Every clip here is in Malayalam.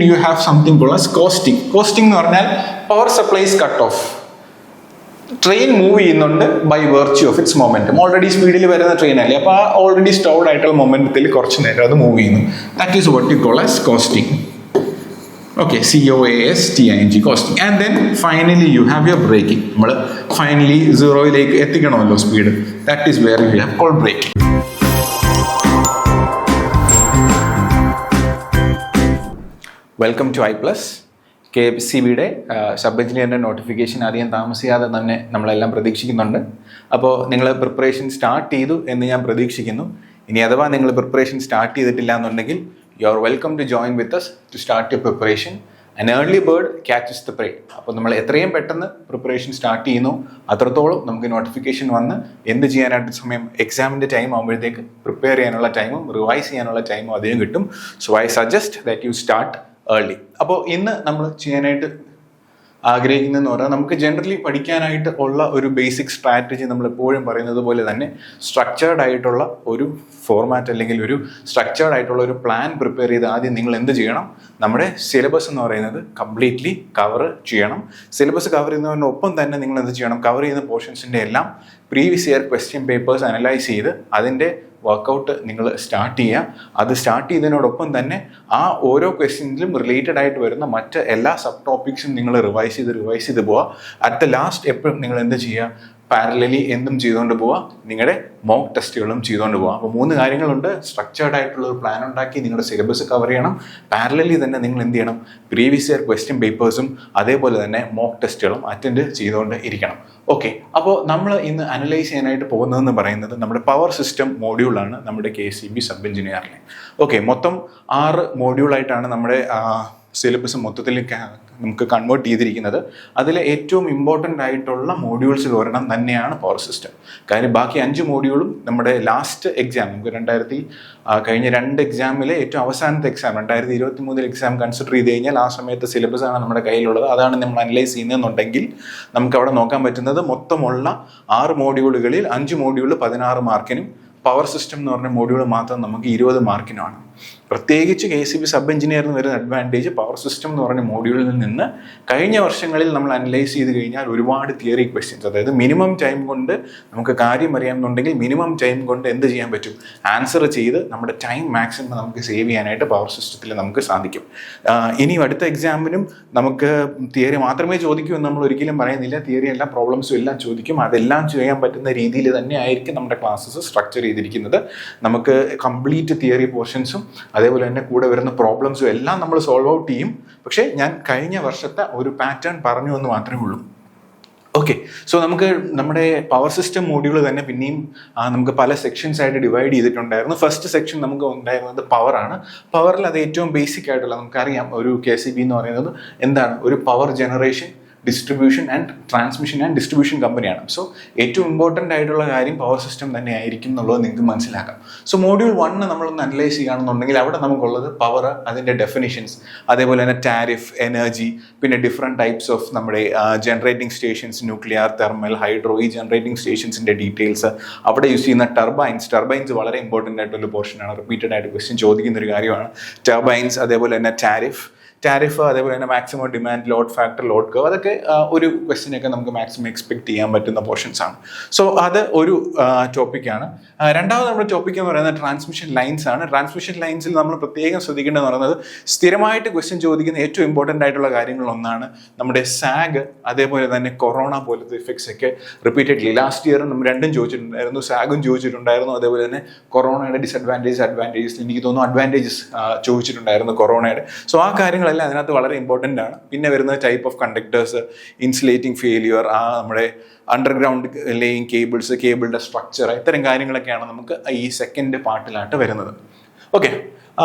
you have something called as coasting. Coasting എന്ന് പറഞ്ഞാൽ power supplies cut off. Train move ചെയ്യുന്നുണ്ട് by virtue of its momentum. Already സ്പീഡിൽ വരുന്ന ട്രെയിൻ അല്ലേ, അപ്പോൾ ആ ഓൾറെഡി സ്റ്റോർഡ് ആയിട്ടുള്ള മൊമെന്റത്തിൽ കുറച്ച് നേരം അത് മൂവ് ചെയ്യുന്നു. That is what you call as costing. Okay, COASTING, costing. And then finally you have your braking. നമ്മൾ ഫൈനലി സീറോയിലേക്ക് എത്തിക്കണമല്ലോ speed. That is where you have called braking. Welcome to iPlus. KCBയുടെ സബ് എഞ്ചിനീയറിൻ്റെ നോട്ടിഫിക്കേഷൻ അധികം താമസിയാതെ തന്നെ നമ്മളെല്ലാം പ്രതീക്ഷിക്കുന്നുണ്ട്. അപ്പോൾ നിങ്ങൾ പ്രിപ്പറേഷൻ സ്റ്റാർട്ട് ചെയ്തു എന്ന് ഞാൻ പ്രതീക്ഷിക്കുന്നു. ഇനി അഥവാ നിങ്ങൾ പ്രിപ്പറേഷൻ സ്റ്റാർട്ട് ചെയ്തിട്ടില്ല എന്നുണ്ടെങ്കിൽ you are welcome to join with us to start your preparation. An early bird catches the prey. അപ്പോൾ നമ്മൾ എത്രയും പെട്ടെന്ന് പ്രിപ്പറേഷൻ സ്റ്റാർട്ട് ചെയ്യുന്നു അത്രത്തോളം നമുക്ക് നോട്ടിഫിക്കേഷൻ വന്ന് എന്ത് ചെയ്യാനായിട്ട് സമയം എക്സാമിൻ്റെ ടൈം ആകുമ്പോഴത്തേക്ക് പ്രിപ്പയർ ചെയ്യാനുള്ള ടൈമും റിവൈസ് ചെയ്യാനുള്ള ടൈമും അധികം കിട്ടും. So I suggest that you start early. അപ്പോൾ ഇന്ന് നമ്മൾ ചെയ്യാനായിട്ട് ആഗ്രഹിക്കുന്നതെന്ന് പറഞ്ഞാൽ നമുക്ക് ജനറലി പഠിക്കാനായിട്ട് ഉള്ള ഒരു ബേസിക് സ്ട്രാറ്റജി നമ്മൾ എപ്പോഴും പറയുന്നത് പോലെ തന്നെ സ്ട്രക്ചേർഡ് ആയിട്ടുള്ള ഒരു ഫോർമാറ്റ് അല്ലെങ്കിൽ ഒരു സ്ട്രക്ചേർഡ് ആയിട്ടുള്ള ഒരു പ്ലാൻ പ്രിപ്പയർ ചെയ്ത് ആദ്യം നിങ്ങൾ എന്ത് ചെയ്യണം, നമ്മുടെ സിലബസ് എന്ന് പറയുന്നത് കംപ്ലീറ്റ്ലി കവർ ചെയ്യണം. സിലബസ് കവർ ചെയ്യുന്നതിനൊപ്പം തന്നെ നിങ്ങൾ എന്ത് ചെയ്യണം, കവർ ചെയ്യുന്ന പോർഷൻസിൻ്റെ എല്ലാം previous year question papers analyse ചെയ്ത് അതിൻ്റെ വർക്കൗട്ട് നിങ്ങൾ സ്റ്റാർട്ട് ചെയ്യുക. അത് സ്റ്റാർട്ട് ചെയ്തതിനോടൊപ്പം തന്നെ ആ ഓരോ ക്വസ്റ്റ്യൻസിലും റിലേറ്റഡ് ആയിട്ട് വരുന്ന മറ്റ് എല്ലാ സബ് ടോപ്പിക്സും നിങ്ങൾ റിവൈസ് ചെയ്ത് പോവുക. അറ്റ് ദ ലാസ്റ്റ് എപ്പോഴും നിങ്ങൾ എന്ത് ചെയ്യുക, പാരലലി എന്തും ചെയ്തുകൊണ്ട് പോവുക, നിങ്ങളുടെ മോക്ക് ടെസ്റ്റുകളും ചെയ്തുകൊണ്ട് പോവുക. അപ്പോൾ 3 കാര്യങ്ങളുണ്ട്. സ്ട്രക്ചേർഡ് ആയിട്ടുള്ള ഒരു പ്ലാൻ ഉണ്ടാക്കി നിങ്ങളുടെ സിലബസ് കവർ ചെയ്യണം. പാരലലി തന്നെ നിങ്ങൾ എന്ത് ചെയ്യണം, പ്രീവിയസ് ഇയർ ക്വസ്റ്റ്യൻ പേപ്പേഴ്സും അതേപോലെ തന്നെ മോക്ക് ടെസ്റ്റുകളും അറ്റൻഡ് ചെയ്തുകൊണ്ട് ഇരിക്കണം. ഓക്കെ, അപ്പോൾ നമ്മൾ ഇന്ന് അനലൈസ് ചെയ്യാനായിട്ട് പോകുന്നതെന്ന് പറയുന്നത് നമ്മുടെ പവർ സിസ്റ്റം മോഡ്യൂളാണ് നമ്മുടെ KCB സബ് എഞ്ചിനീയറിലെ. ഓക്കെ, മൊത്തം 6 മോഡ്യൂളായിട്ടാണ് നമ്മുടെ സിലബസ് മൊത്തത്തിൽ നമുക്ക് കൺവേർട്ട് ചെയ്തിരിക്കുന്നത്. അതിൽ ഏറ്റവും ഇമ്പോർട്ടൻ്റ് ആയിട്ടുള്ള മോഡ്യൂൾസിൽ ഒരെണ്ണം തന്നെയാണ് പവർ സിസ്റ്റം. കാര്യം ബാക്കി 5 മോഡ്യൂളും നമ്മുടെ ലാസ്റ്റ് എക്സാം, നമുക്ക് കഴിഞ്ഞ 2 എക്സാമിലെ ഏറ്റവും അവസാനത്തെ എക്സാം 2023 എക്സാം കൺസിഡർ ചെയ്ത് കഴിഞ്ഞാൽ ആ സമയത്ത് സിലബസ് ആണ് നമ്മുടെ കയ്യിലുള്ളത്. അതാണ് നമ്മൾ അനലൈസ് ചെയ്യുന്നതെന്നുണ്ടെങ്കിൽ നമുക്ക് അവിടെ നോക്കാൻ പറ്റുന്നത് മൊത്തമുള്ള 6 മോഡ്യൂളുകളിൽ 5 മോഡ്യൂൾ 16 മാർക്കിനും പവർ സിസ്റ്റം എന്ന് പറഞ്ഞ മോഡ്യൂൾ മാത്രം നമുക്ക് 20 മാർക്കിനാണ്. പ്രത്യേകിച്ച് KCB സബ് എഞ്ചിനീയറിന് വരുന്ന അഡ്വാൻറ്റേജ് പവർ സിസ്റ്റം എന്ന് പറഞ്ഞ മോഡ്യൂളിൽ നിന്ന് കഴിഞ്ഞ വർഷങ്ങളിൽ നമ്മൾ അനലൈസ് ചെയ്ത് കഴിഞ്ഞാൽ ഒരുപാട് തിയറി ക്വസ്റ്റ്യൻസ്, അതായത് മിനിമം ടൈം കൊണ്ട് നമുക്ക് കാര്യം അറിയാമെന്നുണ്ടെങ്കിൽ മിനിമം ടൈം കൊണ്ട് എന്ത് ചെയ്യാൻ പറ്റും, ആൻസർ ചെയ്ത് നമ്മുടെ ടൈം മാക്സിമം നമുക്ക് സേവ് ചെയ്യാനായിട്ട് പവർ സിസ്റ്റത്തിൽ നമുക്ക് സാധിക്കും. ഇനി അടുത്ത എക്സാമിനും നമുക്ക് തിയറി മാത്രമേ ചോദിക്കൂ എന്ന് നമ്മൾ ഒരിക്കലും പറയുന്നില്ല. തിയറി എല്ലാ പ്രോബ്ലംസും എല്ലാം ചോദിക്കും. അതെല്ലാം ചെയ്യാൻ പറ്റുന്ന രീതിയിൽ തന്നെ ആയിരിക്കും നമ്മുടെ ക്ലാസ്സസ് സ്ട്രക്ചർ ചെയ്തിരിക്കുന്നത്. നമുക്ക് കംപ്ലീറ്റ് തിയറി പോർഷൻസും അതേപോലെ തന്നെ കൂടെ വരുന്ന പ്രോബ്ലംസും എല്ലാം നമ്മൾ സോൾവ് ഔട്ട് ചെയ്യും. പക്ഷേ ഞാൻ കഴിഞ്ഞ വർഷത്തെ ഒരു പാറ്റേൺ പറഞ്ഞു എന്ന് മാത്രമേ ഉള്ളൂ. ഓക്കെ, സോ നമുക്ക് നമ്മുടെ പവർ സിസ്റ്റം മോഡ്യൂൾ തന്നെ പിന്നെയും നമുക്ക് പല സെക്ഷൻസ് ആയിട്ട് ഡിവൈഡ് ചെയ്തിട്ടുണ്ടായിരുന്നു. ഫസ്റ്റ് സെക്ഷൻ നമുക്ക് ഉണ്ടായിരുന്നത് പവറാണ്. പവറിൽ അത് ഏറ്റവും ബേസിക് ആയിട്ടുള്ള നമുക്കറിയാം, ഒരു KCB എന്ന് പറയുന്നത് എന്താണ്, ഒരു power generation, distribution and transmission and distribution കമ്പനിയാണ്. സോ ഏറ്റവും ഇമ്പോർട്ടൻ്റ് ആയിട്ടുള്ള കാര്യം പവർ സിസ്റ്റം തന്നെ ആയിരിക്കും എന്നുള്ളത് നിങ്ങൾക്ക് മനസ്സിലാക്കാം. സോ മോഡ്യൂൾ 1 നമ്മളൊന്ന് അനലൈസ് ചെയ്യുകയാണെന്നുണ്ടെങ്കിൽ അവിടെ നമുക്കുള്ളത് പവർ, അതിൻ്റെ ഡെഫിനിഷൻസ്, അതേപോലെ തന്നെ ടാരിഫ്, എനർജി, പിന്നെ ഡിഫറെൻറ്റ് ടൈപ്സ് ഓഫ് നമ്മുടെ generating stations, nuclear, thermal, hydro, ഈ ജനറേറ്റിംഗ് സ്റ്റേഷൻസിൻ്റെ ഡീറ്റെയിൽസ്, അവിടെ യൂസ് ചെയ്യുന്ന ടർബൈൻസ് വളരെ ഇമ്പോർട്ടൻ്റ് ആയിട്ടുള്ള പോർഷനാണ്. റിപ്പീറ്റഡ് ആയിട്ട് ക്വസ്റ്റ്യൻ ചോദിക്കുന്ന ഒരു കാര്യമാണ് ടർബൈൻസ്. അതേപോലെ തന്നെ ടാരിഫ്, അതേപോലെ തന്നെ maximum demand, load factor, load curve, അതൊക്കെ ഒരു ക്വസ്റ്റ്യനൊക്കെ നമുക്ക് മാക്സിമം എക്സ്പെക്ട് ചെയ്യാൻ പറ്റുന്ന പോർഷൻസ് ആണ്. സോ അത് ഒരു ടോപ്പിക്കാണ്. രണ്ടാമത് നമ്മുടെ ടോപ്പിക് എന്ന് പറയുന്നത് ട്രാൻസ്മിഷൻ ലൈൻസ് ആണ്. ട്രാൻസ്മിഷൻ ലൈൻസിൽ നമ്മൾ പ്രത്യേകം ശ്രദ്ധിക്കേണ്ടതെന്ന് പറയുന്നത് സ്ഥിരമായിട്ട് ക്വസ്റ്റ്യൻ ചോദിക്കുന്ന ഏറ്റവും ഇമ്പോർട്ടൻ്റ് ആയിട്ടുള്ള കാര്യങ്ങളൊന്നാണ് നമ്മുടെ സാഗ്, അതേപോലെ തന്നെ കൊറോണ പോലത്തെ ഇഫക്ട്സ് ഒക്കെ റിപ്പീറ്റഡ്ലി ലാസ്റ്റ് ഇയർ നമ്മൾ രണ്ടും ചോദിച്ചിട്ടുണ്ടായിരുന്നു. സാഗും ചോദിച്ചിട്ടുണ്ടായിരുന്നു, അതേപോലെ തന്നെ കൊറോണയുടെ അഡ്വാൻറ്റേജസ് എനിക്ക് തോന്നുന്നു അഡ്വാൻറ്റേജസ് ചോദിച്ചിട്ടുണ്ടായിരുന്നു കൊറോണയുടെ. സോ ആ കാര്യങ്ങളെല്ലാം അതിനകത്ത് വളരെ ഇമ്പോർട്ടൻ്റ് ആണ്. പിന്നെ വരുന്നത് type of conductors, insulating failure, നമ്മുടെ അണ്ടർഗ്രൗണ്ട് ലേയിങ് കേബിളുടെ സ്ട്രക്ചർ, ഇത്തരം കാര്യങ്ങളൊക്കെയാണ് നമുക്ക് ഈ സെക്കൻഡ് പാർട്ടിലായിട്ട് വരുന്നത്. ഓക്കെ,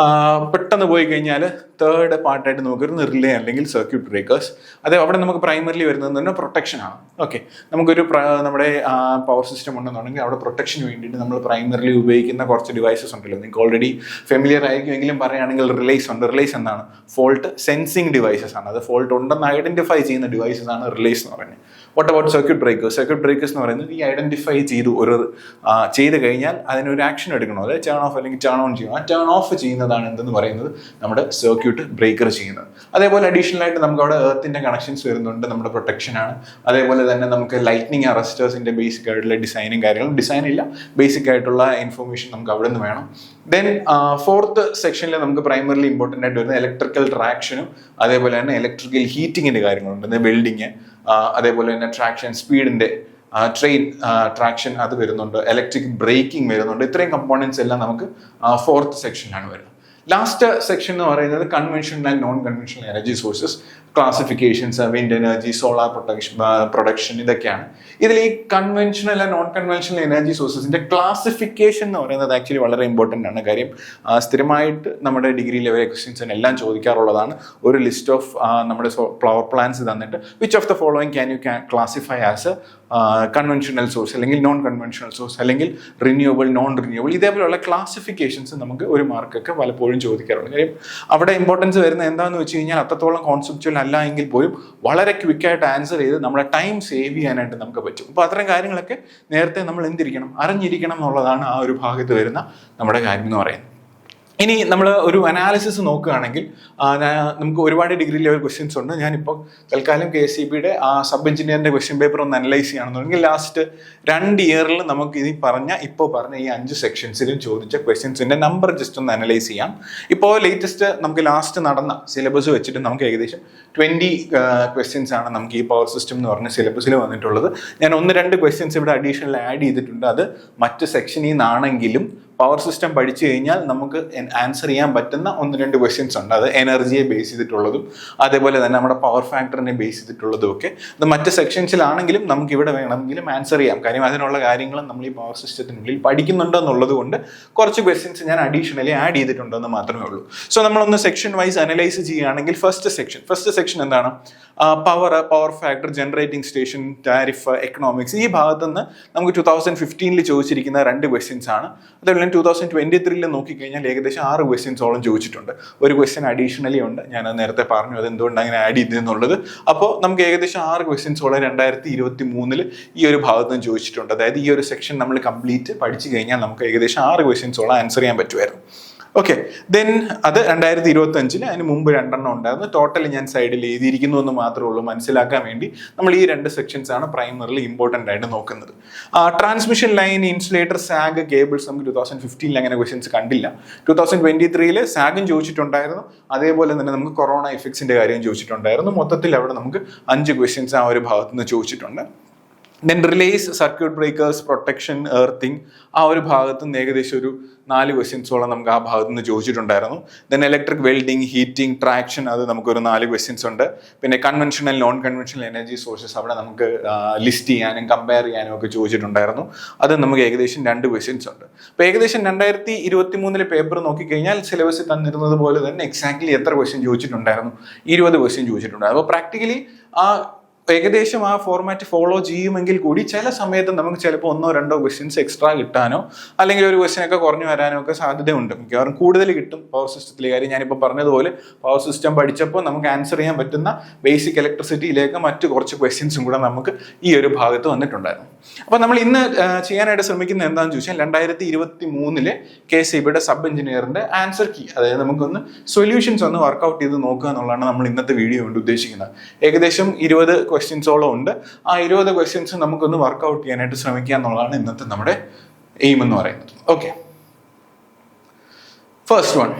പെട്ടെന്ന് പോയി കഴിഞ്ഞാൽ തേർഡ് പാർട്ടായിട്ട് നമുക്ക് വരുന്നത് റിലേ അല്ലെങ്കിൽ സർക്യൂട്ട് ബ്രേക്കേഴ്സ്. അത് അവിടെ നമുക്ക് പ്രൈമറിലി വരുന്നത് തന്നെ പ്രൊട്ടക്ഷനാണ്. ഓക്കെ, നമുക്കൊരു നമ്മുടെ പവർ സിസ്റ്റം ഉണ്ടെന്നുണ്ടെങ്കിൽ അവിടെ പ്രൊട്ടക്ഷന് വേണ്ടിയിട്ട് നമ്മൾ പ്രൈമറിലി ഉപയോഗിക്കുന്ന കുറച്ച് ഡിവൈസസ് ഉണ്ടല്ലോ, നിങ്ങൾക്ക് ഓൾറെഡി ഫെമിലിയർ ആയിരിക്കുമെങ്കിലും പറയുകയാണെങ്കിൽ റിലേസ് ഉണ്ട്. റിലേസ് എന്താണ്, ഫോൾട്ട് സെൻസിങ് ഡിവൈസസ് ആണ്. അത് ഫോൾട്ട് ഉണ്ടെന്ന് ഐഡന്റിഫൈ ചെയ്യുന്ന ഡിവൈസസ് ആണ് റിലേസ് എന്ന് പറയുന്നത്. വാട്ട് അബൌട്ട് സർക്യൂട്ട് ബ്രേക്കേഴ്സ് എന്ന് പറയുന്നത് ഈ ഐഡന്റിഫൈ ചെയ്ത് കഴിഞ്ഞാൽ അതിനൊരു ആക്ഷൻ എടുക്കണം, അതായത് ടേൺ ഓഫ് അല്ലെങ്കിൽ ടേൺ ഓൺ ചെയ്യണം. ആ ടേൺ ഓഫ് ചെയ്യുന്നതാണ് എന്തെന്ന് പറയുന്നത് നമ്മുടെ സർക്യൂട്ട് ബ്രേക്കർ ചെയ്യുന്നത്. അതേപോലെ അഡീഷണൽ ആയിട്ട് നമുക്ക് അവിടെ എർത്തിന്റെ കണക്ഷൻസ് വരുന്നുണ്ട്, നമ്മുടെ പ്രൊട്ടക്ഷൻ ആണ്. അതേപോലെ തന്നെ നമുക്ക് ലൈറ്റ്നിങ് അറസ്റ്റേഴ്സിന്റെ ബേസിക് ആയിട്ടുള്ള ഡിസൈനും കാര്യങ്ങളും, ഡിസൈൻ ഇല്ല ബേസിക് ആയിട്ടുള്ള ഇൻഫർമേഷൻ നമുക്ക് അവിടെ നിന്ന് വേണം. ദെൻ ഫോർത്ത് സെക്ഷനിൽ നമുക്ക് പ്രൈമറിലി ഇമ്പോർട്ടൻ്റ് ആയിട്ട് വരുന്ന ഇലക്ട്രിക്കൽ ട്രാക്ഷനും അതേപോലെ തന്നെ ഇലക്ട്രിക്കൽ ഹീറ്റിങ്ങിന്റെ കാര്യങ്ങളുണ്ട്, വെൽഡിങ്, അതേപോലെ തന്നെ ട്രാക്ഷൻ സ്പീഡിന്റെ ട്രെയിൻ ട്രാക്ഷൻ അത് വരുന്നുണ്ട്, ഇലക്ട്രിക് ബ്രേക്കിംഗ് വരുന്നുണ്ട്. ഇത്രയും കമ്പോണൻസ് എല്ലാം നമുക്ക് ഫോർത്ത് സെക്ഷനിലാണ് വരുന്നത്. ലാസ്റ്റ് സെക്ഷൻ എന്ന് പറയുന്നത് conventional and non conventional energy sources, classifications, wind energy, solar production ഇതൊക്കെയാണ്. ഇതിൽ ഈ conventional and non conventional energy സോഴ്സസിന്റെ ക്ലാസിഫിക്കേഷൻ എന്ന് പറയുന്നത് ആക്ച്വലി വളരെ ഇമ്പോർട്ടൻ്റ് ആണ്. കാര്യം സ്ഥിരമായിട്ട് നമ്മുടെ ഡിഗ്രി ലെവൽ ക്വസ്റ്റ്യൻസിന് എല്ലാം ചോദിക്കാറുള്ളതാണ്. ഒരു ലിസ്റ്റ് ഓഫ് നമ്മുടെ പവർ പ്ലാന്റ്സ് തന്നിട്ട് which of the following can you classify as conventional source അല്ലെങ്കിൽ നോൺ കൺവെൻഷണൽ സോഴ്സ് അല്ലെങ്കിൽ റിന്യൂവബിൾ, നോൺ റിന്യൂവബിൾ, ഇതേപോലെയുള്ള ക്ലാസിഫിക്കേഷൻസ് നമുക്ക് ഒരു മാർക്കൊക്കെ പലപ്പോഴും ചോദിക്കാറുണ്ട്. കാര്യം അവിടെ ഇമ്പോർട്ടൻസ് വരുന്നത് എന്താണെന്ന് വെച്ച് കഴിഞ്ഞാൽ അത്രത്തോളം കോൺസെപ്ച്വൽ അല്ല എങ്കിൽ പോലും വളരെ ക്വിക്കായിട്ട് ആൻസർ ചെയ്ത് നമ്മുടെ ടൈം സേവ് ചെയ്യാനായിട്ട് നമുക്ക് പറ്റും. അപ്പോൾ അത്തരം കാര്യങ്ങളൊക്കെ നേരത്തെ നമ്മൾ അറിഞ്ഞിരിക്കണം എന്നുള്ളതാണ് ആ ഒരു ഭാഗത്ത് വരുന്ന നമ്മുടെ കാര്യം എന്ന് പറയുന്നത്. ഇനി നമ്മൾ ഒരു അനാലിസിസ് നോക്കുകയാണെങ്കിൽ നമുക്ക് ഒരുപാട് ഡിഗ്രി ലെവൽ ക്വസ്റ്റ്യൻസ് ഉണ്ട്. ഞാനിപ്പോൾ തൽക്കാലം KSEBയുടെ സബ് എഞ്ചിനീയറിന്റെ ക്വസ്റ്റ്യൻ പേപ്പർ ഒന്ന് അനലൈസ് ചെയ്യണമെന്നുണ്ടെങ്കിൽ ലാസ്റ്റ് 2 ഇയറിൽ നമുക്ക് ഇപ്പോൾ പറഞ്ഞ ഈ 5 സെക്ഷൻസിലും ചോദിച്ച ക്വസ്റ്റ്യൻസിന്റെ നമ്പർ ജസ്റ്റ് ഒന്ന് അനലൈസ് ചെയ്യാം. ഇപ്പോൾ ലേറ്റസ്റ്റ് നമുക്ക് ലാസ്റ്റ് നടന്ന സിലബസ് വെച്ചിട്ട് നമുക്ക് ഏകദേശം 20 ക്വസ്റ്റ്യൻസ് ആണ് നമുക്ക് ഈ പവർ സിസ്റ്റം എന്ന് പറഞ്ഞ സിലബസിൽ വന്നിട്ടുള്ളത്. ഞാൻ 1-2 ക്വസ്റ്റ്യൻസ് ഇവിടെ അഡീഷണൽ ആഡ് ചെയ്തിട്ടുണ്ട്. അത് മറ്റ് സെക്ഷനിൽ നിന്നാണെങ്കിലും പവർ സിസ്റ്റം പഠിച്ചു കഴിഞ്ഞാൽ നമുക്ക് ആൻസർ ചെയ്യാൻ പറ്റുന്ന 1-2 ക്വസ്റ്റ്യൻസ് ഉണ്ട്. അത് എനർജിയെ ബേസ് ചെയ്തിട്ടുള്ളതും അതേപോലെ തന്നെ നമ്മുടെ പവർ ഫാക്ടറിനെ ബേസ് ചെയ്തിട്ടുള്ളതും ഒക്കെ. അത് മറ്റ് സെക്ഷൻസിലാണെങ്കിലും നമുക്ക് ഇവിടെ വേണമെങ്കിലും ആൻസർ ചെയ്യാം. കാര്യം അതിനുള്ള കാര്യങ്ങളും നമ്മൾ ഈ പവർ സിസ്റ്റത്തിനുള്ളിൽ പഠിക്കുന്നുണ്ടോ എന്നുള്ളത് കൊണ്ട് കുറച്ച് ക്വസ്റ്റ്യൻസ് ഞാൻ അഡീഷണലി ആഡ് ചെയ്തിട്ടുണ്ടെന്ന് മാത്രമേ ഉള്ളൂ. സോ നമ്മളൊന്ന് സെക്ഷൻ വൈസ് അനലൈസ് ചെയ്യുകയാണെങ്കിൽ ഫസ്റ്റ് സെക്ഷൻ എന്താണ്? Power factor, generating station, tariff, economics. ഈ ഭാഗത്ത് നിന്ന് നമുക്ക് 2015 ചോദിച്ചിരിക്കുന്ന 2 ക്വസ്റ്റ്യൻസ് ആണ്. അതേപോലെ 2023 നോക്കിക്കഴിഞ്ഞാൽ ഏകദേശം 6 ക്വസ്റ്റ്യൻസോളം ചോദിച്ചിട്ടുണ്ട്. ഒരു ക്വസ്റ്റ്യൻ അഡീഷണലി ഉണ്ട്, ഞാൻ നേരത്തെ പറഞ്ഞു അത് എന്തുകൊണ്ട് അങ്ങനെ ആഡ് ചെയ്തെന്നുള്ളത്. അപ്പോൾ നമുക്ക് ഏകദേശം 6 ക്വസ്റ്റ്യൻസോളം 2023 ഈ ഒരു ഭാഗത്ത് നിന്ന് ചോദിച്ചിട്ടുണ്ട്. അതായത് ഈ ഒരു സെക്ഷൻ നമ്മൾ കംപ്ലീറ്റ് പഠിച്ചു കഴിഞ്ഞാൽ നമുക്ക് ഏകദേശം 6 ക്വസ്റ്റ്യൻസോളം ആൻസർ ചെയ്യാൻ പറ്റുമായിരുന്നു. ഓക്കെ, ദെൻ അത് 2025 അതിന് മുമ്പ് 2 ഉണ്ടായിരുന്നു. ടോട്ടൽ ഞാൻ സൈഡിൽ എഴുതിയിരിക്കുന്നു എന്ന് മാത്രമേ ഉള്ളൂ. മനസ്സിലാക്കാൻ വേണ്ടി നമ്മൾ ഈ 2 സെക്ഷൻസ് ആണ് പ്രൈമറിലി ഇമ്പോർട്ടൻ്റ് ആയിട്ട് നോക്കുന്നത്. Transmission line, insulator, zag, cables നമുക്ക് 2015 അങ്ങനെ ക്വസ്റ്റ്യൻസ് കണ്ടില്ല. 2023 സാഗും ചോദിച്ചിട്ടുണ്ടായിരുന്നു. അതേപോലെ തന്നെ നമുക്ക് കൊറോണ എഫക്ട്സിന്റെ കാര്യം ചോദിച്ചിട്ടുണ്ടായിരുന്നു. മൊത്തത്തിൽ അവിടെ നമുക്ക് 5 ക്വസ്റ്റ്യൻസ് ആ ഒരു ഭാഗത്ത് നിന്ന് ചോദിച്ചിട്ടുണ്ട്. Then relays, circuit breakers, protection, earthing, ആ ഒരു ഭാഗത്ത് നിന്ന് ഏകദേശം ഒരു 4 ക്വസ്റ്റ്യൻസോളം നമുക്ക് ആ ഭാഗത്ത് നിന്ന് ചോദിച്ചിട്ടുണ്ടായിരുന്നു. Then electric welding, heating, traction, അത് നമുക്കൊരു 4 ക്വസ്റ്റ്യൻസ് ഉണ്ട്. പിന്നെ conventional, non conventional energy sources അവിടെ നമുക്ക് ലിസ്റ്റ് ചെയ്യാനും കമ്പയർ ചെയ്യാനും ഒക്കെ ചോദിച്ചിട്ടുണ്ടായിരുന്നു. അത് നമുക്ക് ഏകദേശം 2 ക്വസ്റ്റ്യൻസ് ഉണ്ട്. അപ്പോൾ ഏകദേശം 2023 പേപ്പർ നോക്കിക്കഴിഞ്ഞാൽ സിലബസിൽ തന്നിരുന്നത് പോലെ തന്നെ എക്സാക്ട്ലി എത്ര ക്വസ്റ്റ്യൻ ചോദിച്ചിട്ടുണ്ടായിരുന്നു? 20 ക്വസ്റ്റ്യൻ ചോദിച്ചിട്ടുണ്ടായിരുന്നു. അപ്പോൾ പ്രാക്ടിക്കലി ഏകദേശം ആ ഫോർമാറ്റ് ഫോളോ ചെയ്യുമെങ്കിൽ കൂടി ചില സമയത്ത് നമുക്ക് ചിലപ്പോൾ 1-2 ക്വസ്റ്റ്യൻസ് എക്സ്ട്രാ കിട്ടാനോ അല്ലെങ്കിൽ ഒരു ക്വസ്റ്റ്യൻ ഒക്കെ കുറഞ്ഞു വരാനോ ഒക്കെ സാധ്യതയുണ്ട്. മിക്കവാറും കൂടുതൽ കിട്ടും പവർ സിസ്റ്റത്തിലെ. കാര്യം ഞാനിപ്പോൾ പറഞ്ഞതുപോലെ പവർ സിസ്റ്റം പഠിച്ചപ്പോൾ നമുക്ക് ആൻസർ ചെയ്യാൻ പറ്റുന്ന ബേസിക് ഇലക്ട്രിസിറ്റിയിലേക്ക് മറ്റു കുറച്ച് ക്വസ്റ്റ്യൻസും കൂടെ നമുക്ക് ഈ ഒരു ഭാഗത്ത് വന്നിട്ടുണ്ടായിരുന്നു. അപ്പോൾ നമ്മൾ ഇന്ന് ചെയ്യാനായിട്ട് ശ്രമിക്കുന്നത് എന്താണെന്ന് ചോദിച്ചാൽ 2023 KSEBയുടെ സബ് എഞ്ചിനീയറിന്റെ ആൻസർ കീ, അതായത് നമുക്കൊന്ന് സൊല്യൂഷൻസ് ഒന്ന് വർക്ക്ഔട്ട് ചെയ്ത് നോക്കുക എന്നുള്ളതാണ് നമ്മൾ ഇന്നത്തെ വീഡിയോ കൊണ്ട് ഉദ്ദേശിക്കുന്നത്. ഏകദേശം 20 ക്വസ്റ്റ്യൻസോളം ഉണ്ട്. ആ 20 ക്വസ്റ്റ്യൻസ് നമുക്കൊന്ന് വർക്ക്ഔട്ട് ചെയ്യാനായിട്ട് ശ്രമിക്കുക എന്നുള്ളതാണ് ഇന്നത്തെ നമ്മുടെ എയിം എന്ന് പറയുന്നത്. Okay, first one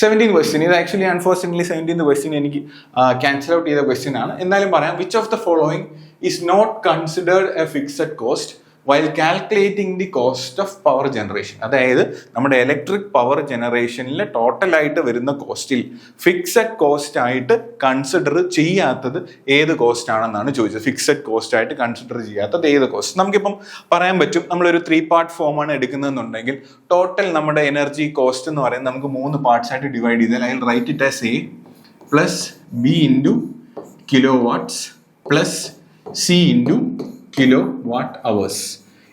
17 question. ഇത് ആക്ച്വലി അൺഫോർച്ചുനേറ്റ്ലി 17th ക്വസ്റ്റ്യൻ എനിക്ക് ക്യാൻസൽ ഔട്ട് ചെയ്ത ക്വസ്റ്റ്യൻ ആണ്. എന്നാലും പറയാം. Which of the following is not considered a fixed cost while calculating the cost of power generation? അതായത് നമ്മുടെ ഇലക്ട്രിക് പവർ ജനറേഷനിൽ ടോട്ടലായിട്ട് വരുന്ന കോസ്റ്റിൽ ഫിക്സഡ് കോസ്റ്റ് ആയിട്ട് കൺസിഡർ ചെയ്യാത്തത് ഏത് കോസ്റ്റ് ആണെന്നാണ് ചോദിച്ചത്. ഫിക്സഡ് കോസ്റ്റ് ആയിട്ട് കൺസിഡർ ചെയ്യാത്തത് ഏത് കോസ്റ്റ്? നമുക്കിപ്പം പറയാൻ പറ്റും, നമ്മളൊരു 3 പാർട്ട് ഫോമാണ് എടുക്കുന്നതെന്നുണ്ടെങ്കിൽ ടോട്ടൽ നമ്മുടെ എനർജി കോസ്റ്റ് എന്ന് പറയുന്നത് നമുക്ക് 3 പാർട്സ് ആയിട്ട് ഡിവൈഡ് ചെയ്താൽ അതിൽ write it as A plus B into kilowatts plus C into kilowatt hours.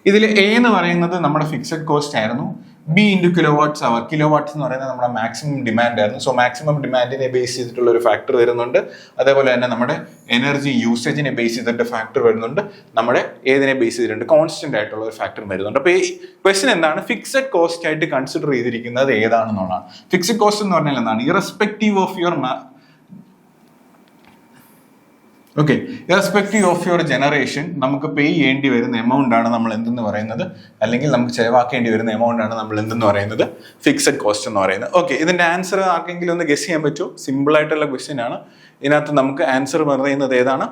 ഇതിൽ A എന്ന് പറയുന്നത് നമ്മുടെ ഫിക്സഡ് കോസ്റ്റ് ആയിരുന്നു. B into kilowatts hour. Kilowatts എന്ന് പറയുന്നത് നമ്മുടെ മാക്സിമം ഡിമാൻഡ് ആയിരുന്നു. സോ മാക്സിമം ഡിമാൻഡിനെ ബേസ് ചെയ്തിട്ടുള്ള ഒരു ഫാക്ടർ വരുന്നുണ്ട്. അതേപോലെ തന്നെ നമ്മുടെ എനർജി യൂസേജിനെ ബേസ് ചെയ്തിട്ട് ഫാക്ടർ വരുന്നുണ്ട്. നമ്മുടെ ഏതിനെ ബേസ് ചെയ്തിട്ടുണ്ട്? കോൺസ്റ്റന്റ് ആയിട്ടുള്ള ഒരു ഫാക്ടർ വരുന്നുണ്ട്. അപ്പോൾ ഈ ക്വസ്റ്റ്യൻ എന്താണ്? ഫിക്സഡ് കോസ്റ്റ് ആയിട്ട് കൺസിഡർ ചെയ്തിരിക്കുന്നത് ഏതാണെന്നുള്ളതാണ്. ഫിക്സഡ് കോസ്റ്റ് എന്ന് പറഞ്ഞാൽ എന്താണ്? Irrespective of your okay, irrespective of your generation നമുക്ക് പേ ചെയ്യേണ്ടി വരുന്ന എമൗണ്ട് ആണ് നമ്മൾ എന്തെന്ന് പറയുന്നത്, അല്ലെങ്കിൽ നമുക്ക് ചെലവാക്കേണ്ടി വരുന്ന എമൗണ്ട് ആണ് നമ്മൾ എന്തെന്ന് പറയുന്നത്, ഫിക്സഡ് കോസ്റ്റ് എന്ന് പറയുന്നത്. ഓക്കെ, ഇതിന്റെ ആൻസർ ആർക്കെങ്കിലും ഒന്ന് ഗസ് ചെയ്യാൻ പറ്റുമോ? സിമ്പിൾ ആയിട്ടുള്ള ക്വസ്റ്റ്യൻ ആണ്. ഇതിനകത്ത് നമുക്ക് ആൻസർ പറയുന്നത് ഏതാണ്?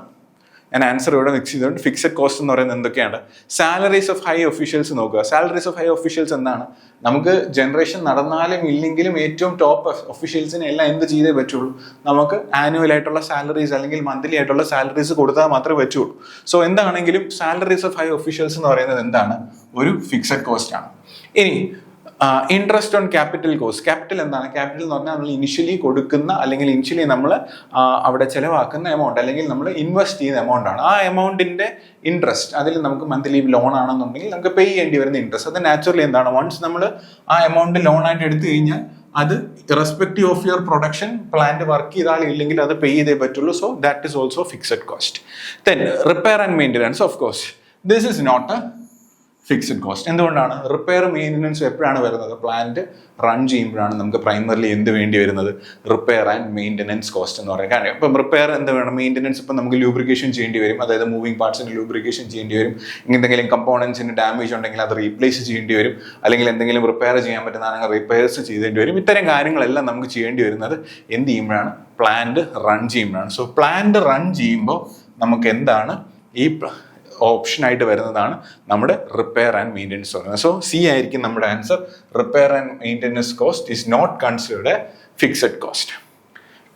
ഞാൻ ആൻസർ ഇവിടെ മിക്സ് ചെയ്തിട്ടുണ്ട്. ഫിക്സഡ് കോസ്റ്റ് എന്ന് പറയുന്നത് എന്തൊക്കെയാണ്? സാലറീസ് ഓഫ് ഹൈ ഒഫീഷ്യൽസ് നോക്കുക. സാലറീസ് ഓഫ് ഹൈ ഒഫീഷ്യൽസ് എന്താണ്? നമുക്ക് ജനറേഷൻ നടന്നാലും ഇല്ലെങ്കിലും ഏറ്റവും ടോപ്പ് ഒഫീഷ്യൽസിനെ എല്ലാം എന്ത് ചെയ്തേ പറ്റുള്ളൂ? നമുക്ക് ആനുവൽ ആയിട്ടുള്ള സാലറീസ് അല്ലെങ്കിൽ മന്ത്ലി ആയിട്ടുള്ള സാലറീസ് കൊടുത്താൽ മാത്രമേ പറ്റുള്ളൂ. സോ എന്താണെങ്കിലും സാലറീസ് ഓഫ് ഹൈ ഒഫീഷ്യൽസ് എന്ന് പറയുന്നത് എന്താണ്? ഒരു ഫിക്സഡ് കോസ്റ്റ് ആണ്. ഇനി interest on capital cost. Capital എന്താണ്? ക്യാപിറ്റൽ എന്ന് പറഞ്ഞാൽ നമ്മൾ ഇനിഷ്യലി കൊടുക്കുന്ന അല്ലെങ്കിൽ ഇനിഷ്യലി നമ്മൾ അവിടെ ചെലവാക്കുന്ന എമൗണ്ട് അല്ലെങ്കിൽ നമ്മൾ ഇൻവെസ്റ്റ് ചെയ്യുന്ന എമൗണ്ട് ആണ്. ആ എമൗണ്ടിന്റെ ഇൻട്രസ്റ്റ്, അതിൽ നമുക്ക് മന്ത്ലി ലോൺ ആണെന്നുണ്ടെങ്കിൽ നമുക്ക് പേ ചെയ്യേണ്ടി വരുന്ന ഇൻട്രസ്റ്റ്, അത് നാച്ചുറലി എന്താണ്? വൺസ് നമ്മൾ ആ എമൗണ്ട് ലോൺ ആയിട്ട് എടുത്തു കഴിഞ്ഞാൽ അത് irrespective of your production plant work ചെയ്താലും ഇല്ലെങ്കിൽ അത് പേ ചെയ്തേ പറ്റുള്ളൂ. So that is also fixed cost. Then repair and maintenance. Of course this is not a fixed cost. എന്തുകൊണ്ടാണ്? റിപ്പയർ മെയിൻ്റെനൻസ് എപ്പോഴാണ് വരുന്നത്? പ്ലാന്റ് റൺ ചെയ്യുമ്പോഴാണ് നമുക്ക് പ്രൈമറിലി എന്ത് വേണ്ടി വരുന്നത്? റിപ്പയർ ആൻഡ് മെയിൻ്റെനൻസ് കോസ്റ്റ് എന്ന് പറയുന്നത്. കാരണം ഇപ്പം റിപ്പയർ എന്ത് വേണം? മെയിൻ്റെനൻസ് ഇപ്പം നമുക്ക് ലൂബ്രിക്കേഷൻ ചെയ്യേണ്ടി വരും, അതായത് മൂവിങ് പാർട്സിന് ലൂബ്രിക്കേഷൻ ചെയ്യേണ്ടി വരും. എന്തെങ്കിലും കമ്പോണൻസിന് ഡാമേജ് ഉണ്ടെങ്കിൽ അത് റീപ്ലേസ് ചെയ്യേണ്ടി വരും, അല്ലെങ്കിൽ എന്തെങ്കിലും റിപ്പയർ ചെയ്യാൻ പറ്റുന്നതാണെങ്കിൽ റിപ്പയർസ് ചെയ്യേണ്ടി വരും. ഇത്തരം കാര്യങ്ങളെല്ലാം നമുക്ക് ചെയ്യേണ്ടി വരുന്നത് എന്ത് ചെയ്യുമ്പോഴാണ്? പ്ലാന്റ് റൺ ചെയ്യുമ്പോഴാണ്. സോ പ്ലാന്റ് റൺ ചെയ്യുമ്പോൾ നമുക്ക് എന്താണ് ഈ ഓപ്ഷൻ ആയിട്ട് വരുന്നതാണ് നമ്മുടെ റിപ്പയർ ആൻഡ് മെയിൻ്റെനൻസ് പറയുന്നത്. സോ സി ആയിരിക്കും നമ്മുടെ answer. Repair and maintenance cost is not considered a fixed cost.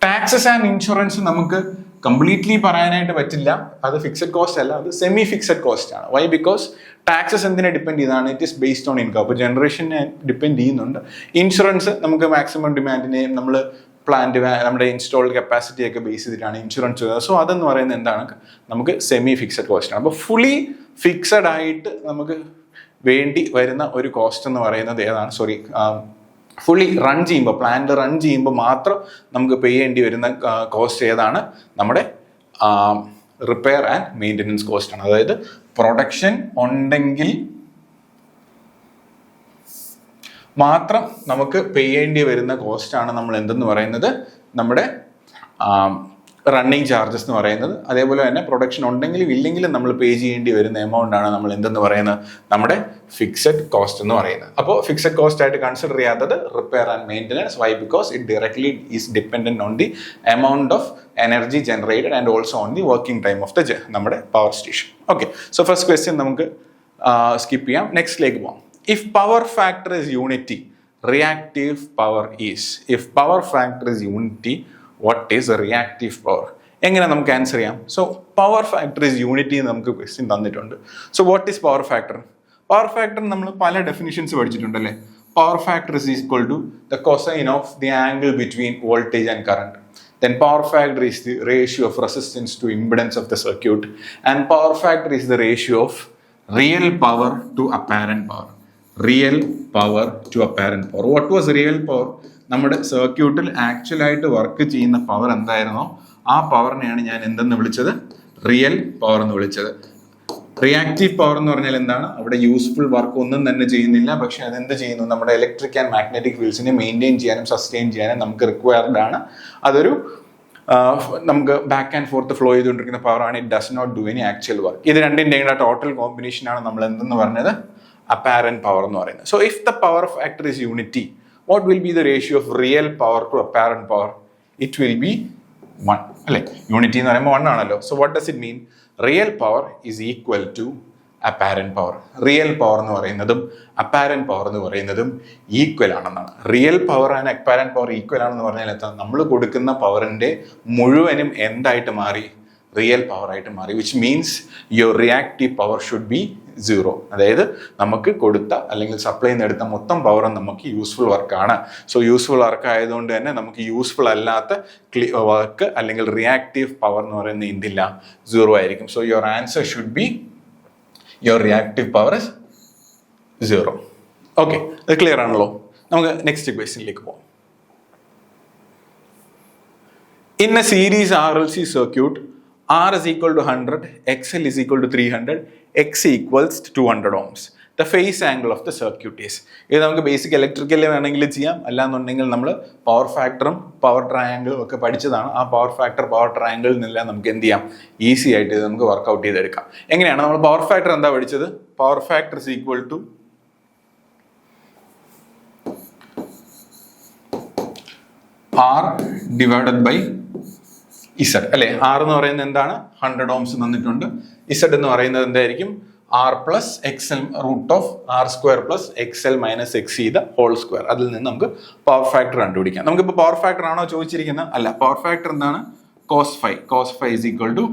Taxes and insurance നമുക്ക് കംപ്ലീറ്റ്ലി പറയാനായിട്ട് പറ്റില്ല, അത് ഫിക്സഡ് കോസ്റ്റ് അല്ല, അത് സെമി ഫിക്സഡ് കോസ്റ്റ് ആണ്. വൈ? ബിക്കോസ് ടാക്സസ് എന്തിനെ ഡിപ്പെൻഡ് ചെയ്താണ്? It is based on income. അപ്പോൾ ജനറേഷനെ ഡിപ്പെൻഡ് ചെയ്യുന്നുണ്ട്. ഇൻഷുറൻസ് നമുക്ക് മാക്സിമം ഡിമാൻഡിനെ നമ്മൾ പ്ലാന്റ് നമ്മുടെ ഇൻസ്റ്റോൾഡ് കപ്പാസിറ്റി ഒക്കെ ബേസ് ചെയ്തിട്ടാണ് ഇൻഷുറൻസ് വരുന്നത്. സോ അതെന്ന് പറയുന്നത് എന്താണ്? നമുക്ക് സെമി ഫിക്സഡ് കോസ്റ്റ് ആണ്. അപ്പോൾ ഫുള്ളി ഫിക്സഡ് ആയിട്ട് നമുക്ക് വേണ്ടി വരുന്ന ഒരു കോസ്റ്റ് എന്ന് പറയുന്നത് ഏതാണ്? ഫുള്ളി റൺ ചെയ്യുമ്പോൾ, പ്ലാന്റ് റൺ ചെയ്യുമ്പോൾ മാത്രം നമുക്ക് പേ ചെയ്യേണ്ടി വരുന്ന കോസ്റ്റ് ഏതാണ്? നമ്മുടെ റിപ്പയർ ആൻഡ് മെയിൻ്റെനൻസ് കോസ്റ്റ് ആണ്. അതായത് പ്രൊഡക്ഷൻ ഉണ്ടെങ്കിൽ മാത്രം നമുക്ക് പേ ചെയ്യേണ്ടി വരുന്ന കോസ്റ്റ് ആണ് നമ്മൾ എന്തെന്ന് പറയുന്നത്? നമ്മുടെ റണ്ണിങ് ചാർജസ് എന്ന് പറയുന്നത്. അതേപോലെ തന്നെ പ്രൊഡക്ഷൻ ഉണ്ടെങ്കിലും ഇല്ലെങ്കിലും നമ്മൾ പേ ചെയ്യേണ്ടി വരുന്ന എമൗണ്ട് ആണ് നമ്മൾ എന്തെന്ന് പറയുന്നത്? നമ്മുടെ ഫിക്സഡ് കോസ്റ്റ് എന്ന് പറയുന്നത്. അപ്പോൾ ഫിക്സഡ് കോസ്റ്റ് ആയിട്ട് കൺസിഡർ ചെയ്യാത്തത് repair and maintenance. Why? Because it directly is dependent on the amount of energy generated and also on the working time of നമ്മുടെ power station. Okay, so first question നമുക്ക് സ്കിപ്പ് ചെയ്യാം, നെക്സ്റ്റിലേക്ക് പോകാം. If power factor is unity, reactive power is. If power factor is unity, what is a reactive power? എങ്ങനെ നമുക്ക് ആൻസർ ചെയ്യാം? So power factor is unity എന്ന് നമുക്ക് ക്വസ്റ്റ്യൻ തന്നിട്ടുണ്ട്. So what is power factor? Power factor നമ്മൾ പല ഡെഫിനിഷൻസ് പഠിച്ചിട്ടുണ്ടല്ലേ. Power factor is equal to the cosine of the angle between voltage and current. Then power factor is the ratio of resistance to impedance of the circuit, and power factor is the ratio of real power to apparent power. Real power to apparent power. What was real power? നമ്മുടെ സർക്യൂട്ടിൽ ആക്ച്വലായിട്ട് വർക്ക് ചെയ്യുന്ന പവർ എന്തായിരുന്നോ ആ പവറിനെയാണ് ഞാൻ എന്തെന്ന് വിളിച്ചത്? റിയൽ പവർ എന്ന് വിളിച്ചത്. റിയാക്റ്റീവ് പവർ എന്ന് പറഞ്ഞാൽ എന്താണ്? അവിടെ യൂസ്ഫുൾ വർക്ക് ഒന്നും തന്നെ ചെയ്യുന്നില്ല, പക്ഷെ അതെന്ത് ചെയ്യുന്നു? നമ്മുടെ ഇലക്ട്രിക് ആൻഡ് മാഗ്നറ്റിക് ഫീൽഡ്സിനെ മെയിൻറ്റെയിൻ ചെയ്യാനും സസ്റ്റെയിൻ ചെയ്യാനും നമുക്ക് റിക്വയർഡ് ആണ്. അതൊരു നമുക്ക് ബാക്ക് ആൻഡ് ഫോർത്ത് ഫ്ലോ ചെയ്തുകൊണ്ടിരിക്കുന്ന പവറാണ്. It does not do any actual work. ഇത് രണ്ടിൻ്റെയും ടോട്ടൽ കോമ്പിനേഷനാണ് നമ്മൾ എന്തെന്ന് പറഞ്ഞത്? apparent power എന്ന് പറയുന്നത്. So if the power factor is unity, what will be the ratio of real power to apparent power? It will be 1 അല്ലേ? യൂണിറ്റി എന്ന് പറയുമ്പോൾ 1 ആണല്ലോ. So what does it mean? Real power is equal to apparent power. Real power എന്ന് പറയുന്നതും അപ്പാരന്റ് പവർ എന്ന് പറയുന്നതും ഈക്വൽ ആണെന്നാണ്. Real power and apparent power equal ആണെന്ന് പറഞ്ഞാൽ എന്താ? നമ്മൾ കൊടുക്കുന്ന പവറിന്റെ മുഴുവനും എന്തായിട്ട് മാറി? റിയൽ പവർ ആയിട്ട് മാറി. Which means your reactive power should be 0. അതായത് നമുക്ക് കൊടുത്ത അല്ലെങ്കിൽ സപ്ലൈ നിന്ന് എടുത്ത മൊത്തം പവറും നമുക്ക് യൂസ്ഫുൾ വർക്കാണ്. സോ യൂസ്ഫുൾ വർക്ക് ആയതുകൊണ്ട് തന്നെ നമുക്ക് യൂസ്ഫുൾ അല്ലാത്ത വർക്ക് അല്ലെങ്കിൽ റിയാക്റ്റീവ് പവർ എന്ന് പറയുന്നത് എന്തില്ല? 0 ആയിരിക്കും. So your answer should be your reactive power is 0. Okay, അത് ക്ലിയർ ആണല്ലോ. നമുക്ക് നെക്സ്റ്റ് ക്വസ്റ്റ്യനിലേക്ക് പോകാം. In A series RLC circuit, R is equal to 100, XL is equal to 300, X equals to 200 ohms. The phase angle of the circuit is. ഇത് നമുക്ക് ബേസിക് ഇലക്ട്രിക്കൽ വേണമെങ്കിൽ ചെയ്യാം, അല്ലാന്നുണ്ടെങ്കിൽ നമ്മൾ പവർ ഫാക്ടറും പവർ ട്രയാങ്കിളും ഒക്കെ പഠിച്ചതാണ്. ആ പവർ ഫാക്ടർ പവർ ട്രയാങ്കിളിൽ നിന്നെല്ലാം നമുക്ക് എന്ത് ചെയ്യാം, ഈസി ആയിട്ട് ഇത് നമുക്ക് വർക്കൗട്ട് ചെയ്തെടുക്കാം. എങ്ങനെയാണ് നമ്മൾ പവർ ഫാക്ടർ എന്താ പഠിച്ചത്? Power factor is equal to R divided by Z അല്ലെ. R എന്ന് പറയുന്നത് എന്താണ്? 100 ohms തന്നിട്ടുണ്ട്. Z എന്ന് പറയുന്നത് എന്തായിരിക്കും? R plus XL root of R square plus XL minus XC the whole square. അതിൽ നിന്ന് നമുക്ക് പവർ ഫാക്ടർ കണ്ടുപിടിക്കാം. നമുക്കിപ്പോൾ പവർ ഫാക്ടർ ആണോ ചോദിച്ചിരിക്കുന്നത്? അല്ല, പവർ ഫാക്ടർ എന്താണ്? cos phi. cos phi is equal to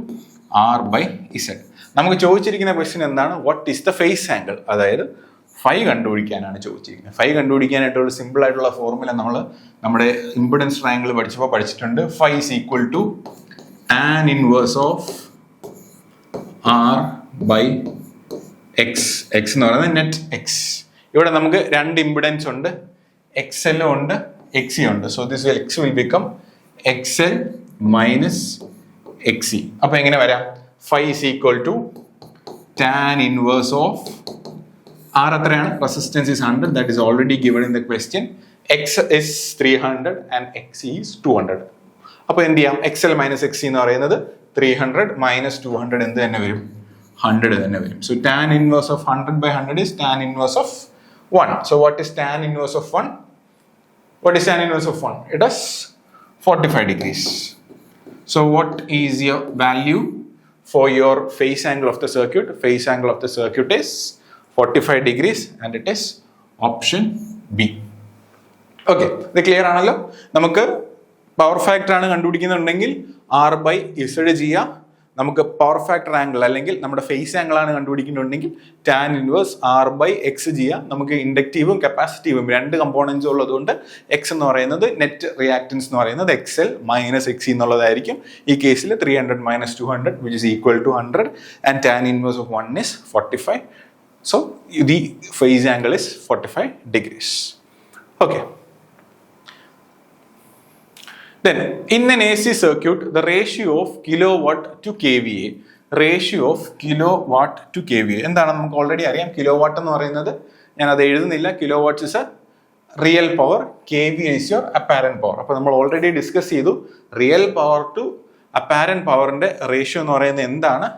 R by Z. നമുക്ക് ചോദിച്ചിരിക്കുന്ന ക്വസ്റ്റ്യൻ എന്താണ്? What is the phase angle, അതായത് ഫൈ കണ്ടുപിടിക്കാനാണ് ചോദിച്ചിരിക്കുന്നത്. ഫൈ കണ്ടുപിടിക്കാനായിട്ടുള്ള സിമ്പിൾ ആയിട്ടുള്ള ഫോർമുല നമ്മൾ നമ്മുടെ ഇംപിഡൻസ് ട്രയാങ്കിൾ പഠിച്ചപ്പോൾ പഠിച്ചിട്ടുണ്ട്. Phi is equal to tan inverse of R by X. X എന്ന് പറയുന്നത് നെറ്റ് എക്സ്. ഇവിടെ നമുക്ക് രണ്ട് ഇംപിഡൻസ് ഉണ്ട്, എക്സ് എല്ലും ഉണ്ട്, എക്സി ഉണ്ട്. So this X will become X L minus XC. അപ്പൊ എങ്ങനെ വരാം? Phi is equal to tan inverse of R എത്രയാണ്? Resistance is 100, that is already given in the question. X is 300 and X is 200. അപ്പോൾ എന്ത് ചെയ്യാം? XL minus XC എന്ന് പറയുന്നത് 300 minus 200 എന്ത് തന്നെ വരും? 100 തന്നെ വരും. So tan inverse of 100 by 100 is tan inverse of 1. So what is tan inverse of 1? What is tan inverse of 1? It is 45 degrees. So what is your value for your phase angle of the circuit? Phase angle of the circuit is 45 degrees and it is option B. Okay, ഇത് ക്ലിയർ ആണല്ലോ. നമുക്ക് പവർ ഫാക്ടർ ആണ് കണ്ടുപിടിക്കുന്നുണ്ടെങ്കിൽ R by Z ചെയ്യാം. നമുക്ക് പവർ ഫാക്ടർ ആംഗിൾ അല്ലെങ്കിൽ നമ്മുടെ ഫേസ് ആംഗിൾ ആണ് കണ്ടുപിടിക്കുന്നുണ്ടെങ്കിൽ tan inverse R by X ചെയ്യാം. നമുക്ക് ഇൻഡക്റ്റീവും കപ്പാസിറ്റീവും രണ്ട് കമ്പോണൻസ് ഉള്ളതുകൊണ്ട് X എന്ന് പറയുന്നത് നെറ്റ് റിയാക്ടൻസ് എന്ന് പറയുന്നത് XL മൈനസ് XC എന്നുള്ളതായിരിക്കും. ഈ കേസിൽ 300 minus 200 which is equal to 100 and tan inverse of 1 is 45. So the phase angle is 45 degrees. Okay. Then in an AC circuit, the ratio of kilowatt to kVA. Ratio of kilowatt to kVA. എന്താണ് നമുക്ക് ഓൾറെഡി അറിയാം. കിലോവാട്ട് എന്ന് പറയുന്നത് ഞാൻ അത് എഴുതുന്നില്ല. Kilowatt is A real power, kVA is your apparent power. അപ്പോൾ നമ്മൾ ഓൾറെഡി ഡിസ്കസ് ചെയ്തു. റിയൽ പവർ ടു അപ്പാരന്റ് പവറിന്റെ റേഷ്യോ എന്ന് പറയുന്നത് എന്താണ്?